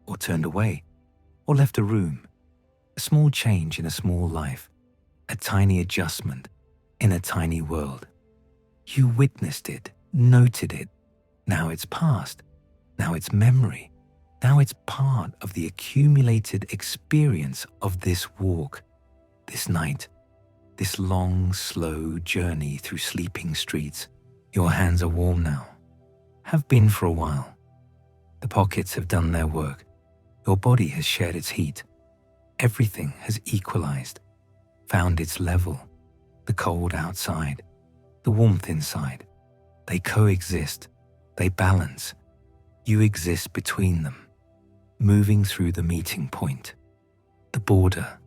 Speaker 1: or turned away, or left a room. A small change in a small life, a tiny adjustment in a tiny world. You witnessed it, noted it. Now it's past. Now it's memory. Now it's part of the accumulated experience of this walk, this night, this long, slow journey through sleeping streets. Your hands are warm now, have been for a while. The pockets have done their work. Your body has shared its heat. Everything has equalized, found its level. The cold outside, the warmth inside. They coexist, they balance. You exist between them, moving through the meeting point, the border,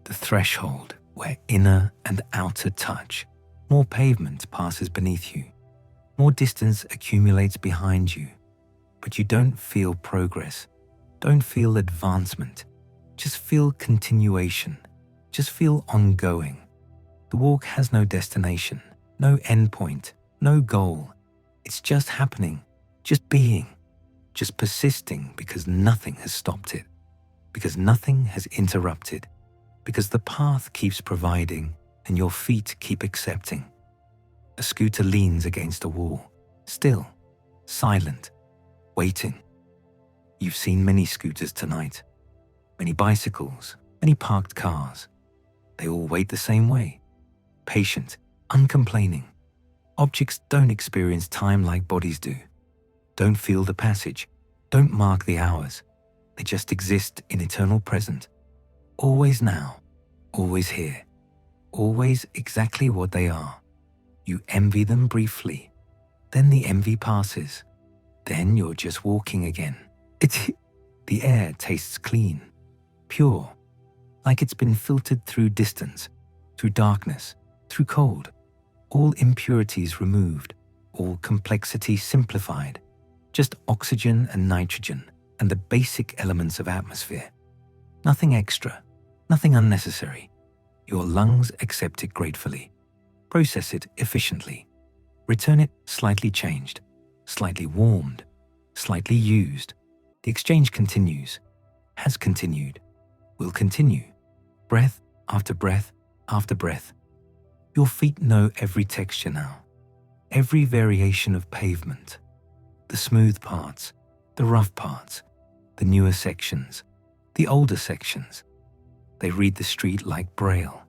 Speaker 1: the threshold where inner and outer touch. More pavement passes beneath you. More distance accumulates behind you. But you don't feel progress, don't feel advancement. Just feel continuation. Just feel ongoing. The walk has no destination, no endpoint, no goal. It's just happening, just being, just persisting because nothing has stopped it, because nothing has interrupted, because the path keeps providing and your feet keep accepting. A scooter leans against a wall, still, silent, waiting. You've seen many scooters tonight, many bicycles, many parked cars. They all wait the same way, patient, uncomplaining. Objects don't experience time like bodies do, don't feel the passage, don't mark the hours. They just exist in eternal present, always now, always here, always exactly what they are. You envy them briefly, then the envy passes, then you're just walking again. The air tastes clean, pure, like it's been filtered through distance, through darkness, through cold. All impurities removed, all complexity simplified. Just oxygen and nitrogen and the basic elements of atmosphere. Nothing extra, nothing unnecessary. Your lungs accept it gratefully, process it efficiently, return it slightly changed, slightly warmed, slightly used. The exchange continues, has continued, will continue, breath after breath after breath. Your feet know every texture now, every variation of pavement, the smooth parts, the rough parts, the newer sections, the older sections. They read the street like braille,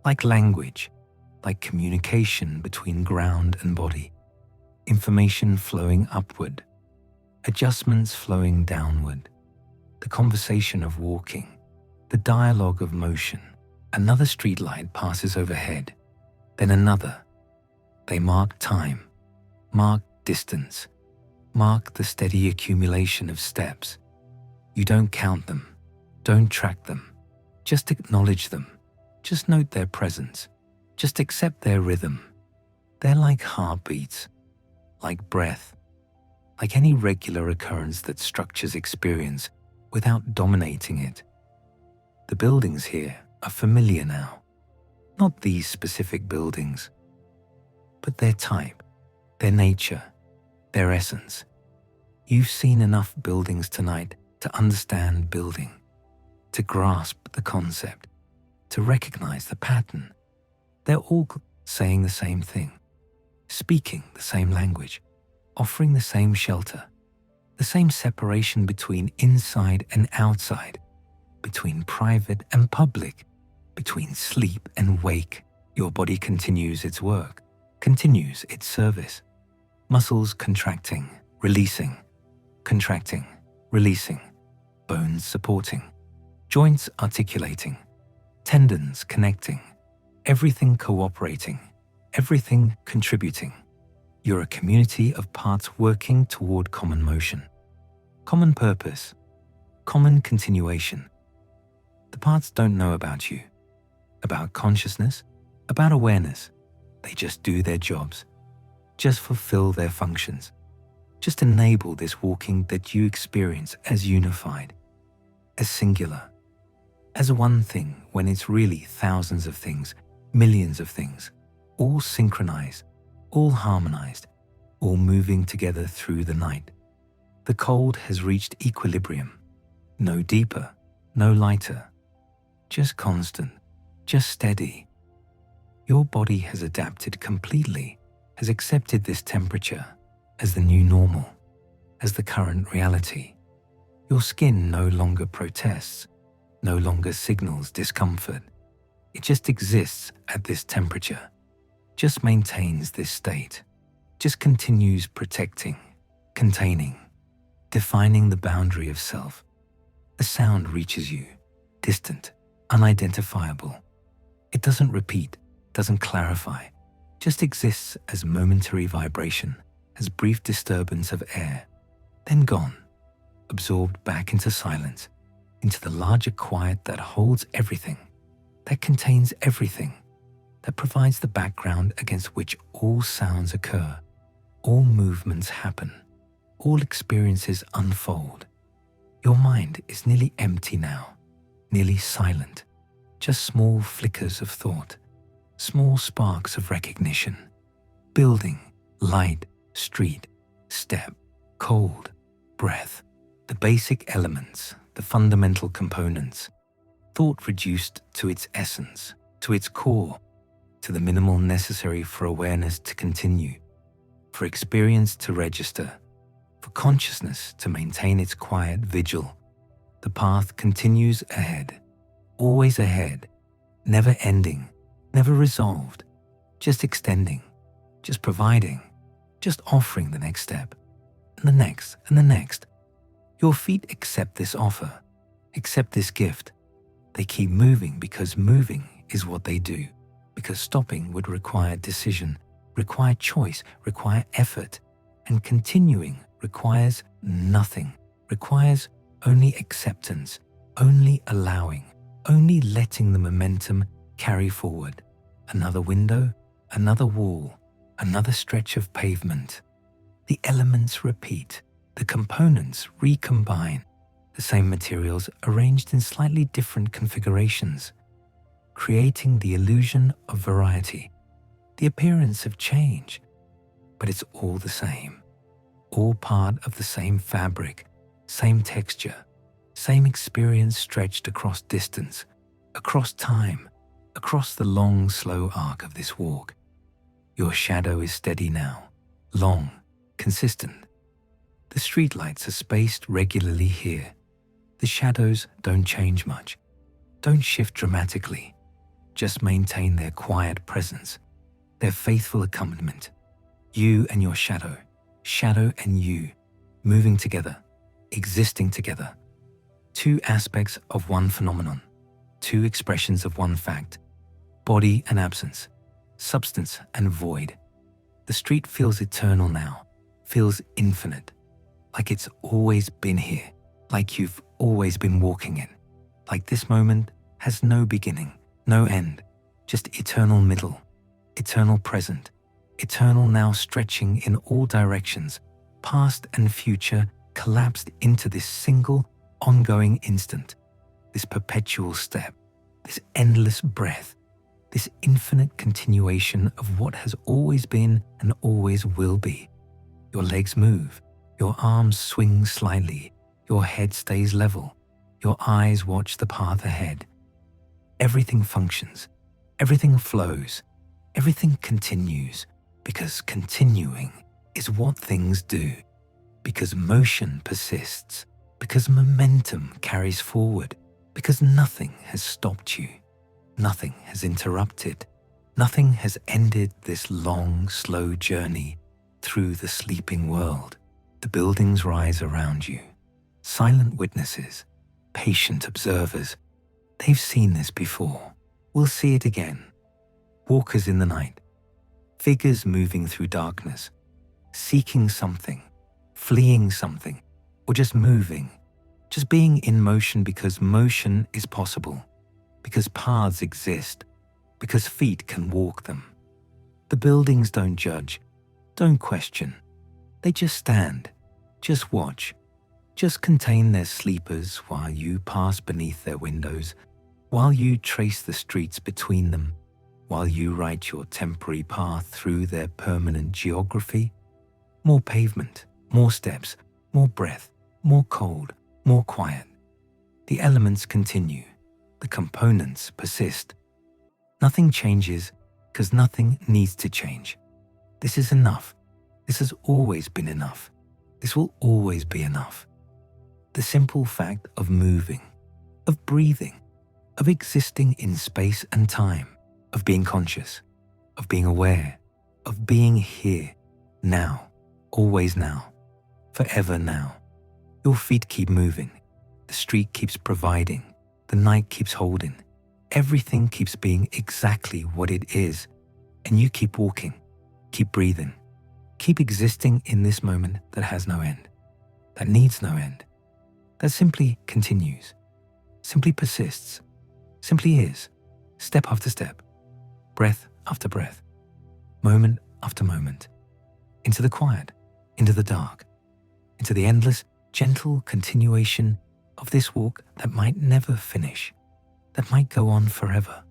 Speaker 1: like language, like communication between ground and body, information flowing upward, adjustments flowing downward, the conversation of walking, the dialogue of motion. Another streetlight passes overhead, then another. They mark time, mark distance, mark the steady accumulation of steps. You don't count them, don't track them, just acknowledge them. Just note their presence. Just accept their rhythm. They're like heartbeats, like breath, like any regular occurrence that structures experience without dominating it. The buildings here are familiar now. Not these specific buildings, but their type, their nature, their essence. You've seen enough buildings tonight to understand building, to grasp the concept, to recognize the pattern. They're all saying the same thing, speaking the same language, offering the same shelter, the same separation between inside and outside, between private and public, between sleep and wake. Your body continues its work, continues its service. Muscles contracting, releasing, contracting, releasing, bones supporting, joints articulating, tendons connecting, everything cooperating, everything contributing. You're a community of parts working toward common motion, common purpose, common continuation. The parts don't know about you, about consciousness, about awareness. They just do their jobs, just fulfill their functions, just enable this walking that you experience as unified, as singular, as one thing when it's really thousands of things, millions of things, all synchronized, all harmonized, all moving together through the night. The cold has reached equilibrium, no deeper, no lighter, just constant, just steady. Your body has adapted completely, has accepted this temperature as the new normal, as the current reality. Your skin no longer protests, no longer signals discomfort. It just exists at this temperature, just maintains this state, just continues protecting, containing, defining the boundary of self. A sound reaches you, distant, unidentifiable. It doesn't repeat, doesn't clarify, just exists as momentary vibration, as brief disturbance of air, then gone, absorbed back into silence, into the larger quiet that holds everything, that contains everything, that provides the background against which all sounds occur, all movements happen, all experiences unfold. Your mind is nearly empty now, nearly silent, just small flickers of thought, small sparks of recognition, building, light, street, step, cold, breath, the basic elements, the fundamental components, thought reduced to its essence, to its core, to the minimal necessary for awareness to continue, for experience to register, for consciousness to maintain its quiet vigil. The path continues ahead, always ahead, never ending, never resolved, just extending, just providing, just offering the next step, and the next, and the next. Your feet accept this offer, accept this gift. They keep moving because moving is what they do, because stopping would require decision, require choice, require effort, and continuing requires nothing, requires only acceptance, only allowing, only letting the momentum carry forward. Another window, another wall, another stretch of pavement. The elements repeat, the components recombine, the same materials arranged in slightly different configurations, creating the illusion of variety, the appearance of change, but it's all the same, all part of the same fabric, same texture, same experience stretched across distance, across time, across the long, slow arc of this walk. Your shadow is steady now, long, consistent. The streetlights are spaced regularly here. The shadows don't change much, don't shift dramatically, just maintain their quiet presence, their faithful accompaniment. You and your shadow, shadow and you, moving together, existing together. Two aspects of one phenomenon, two expressions of one fact, body and absence, substance and void. The street feels eternal now, feels infinite, like it's always been here, like you've always been walking it, like this moment has no beginning, No end, just eternal middle, eternal present, eternal now stretching in all directions, past and future collapsed into this single, ongoing instant, this perpetual step, this endless breath, this infinite continuation of what has always been and always will be. Your legs move, your arms swing slightly, your head stays level, your eyes watch the path ahead. Everything functions, everything flows, everything continues, because continuing is what things do, because motion persists, because momentum carries forward, because nothing has stopped you, nothing has interrupted, nothing has ended this long, slow journey through the sleeping world. The buildings rise around you, silent witnesses, patient observers. They've seen this before. We'll see it again. Walkers in the night, figures moving through darkness, seeking something, fleeing something, or just moving, just being in motion because motion is possible, because paths exist, because feet can walk them. The buildings don't judge, don't question. They just stand, just watch, just contain their sleepers while you pass beneath their windows, while you trace the streets between them, while you write your temporary path through their permanent geography. More pavement, more steps, more breath, more cold, more quiet. The elements continue, the components persist. Nothing changes because nothing needs to change. This is enough. This has always been enough. This will always be enough. The simple fact of moving, of breathing, of existing in space and time, of being conscious, of being aware, of being here, now, always now, forever now. Your feet keep moving, the street keeps providing, the night keeps holding, everything keeps being exactly what it is, and you keep walking, keep breathing, keep existing in this moment that has no end, that needs no end, that simply continues, simply persists, simply is, step after step, breath after breath, moment after moment, into the quiet, into the dark, into the endless, gentle continuation of this walk that might never finish, that might go on forever,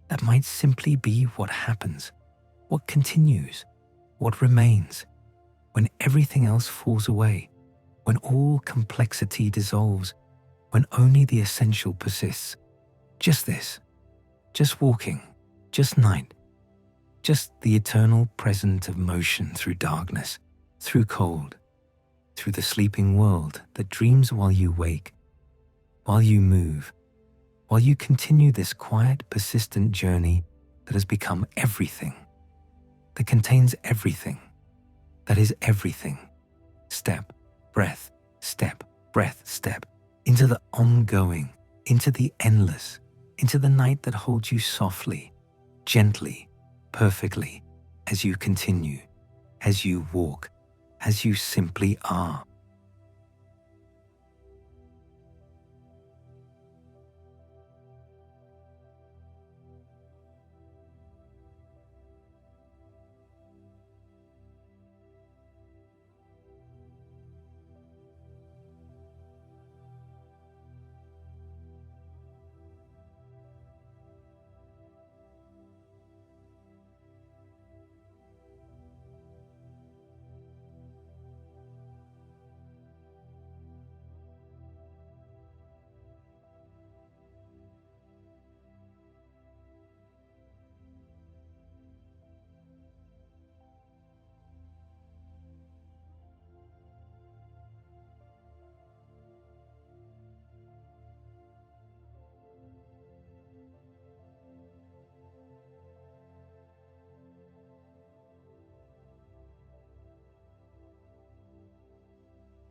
Speaker 1: that might simply be what happens, what continues, what remains, when everything else falls away, when all complexity dissolves, when only the essential persists. Just this, just walking, just night, just the eternal present of motion through darkness, through cold, through the sleeping world that dreams while you wake, while you move, while you continue this quiet, persistent journey that has become everything, that contains everything, that is everything. Step, breath, step, into the ongoing, into the endless, into the night that holds you softly, gently, perfectly, as you continue, as you walk, as you simply are.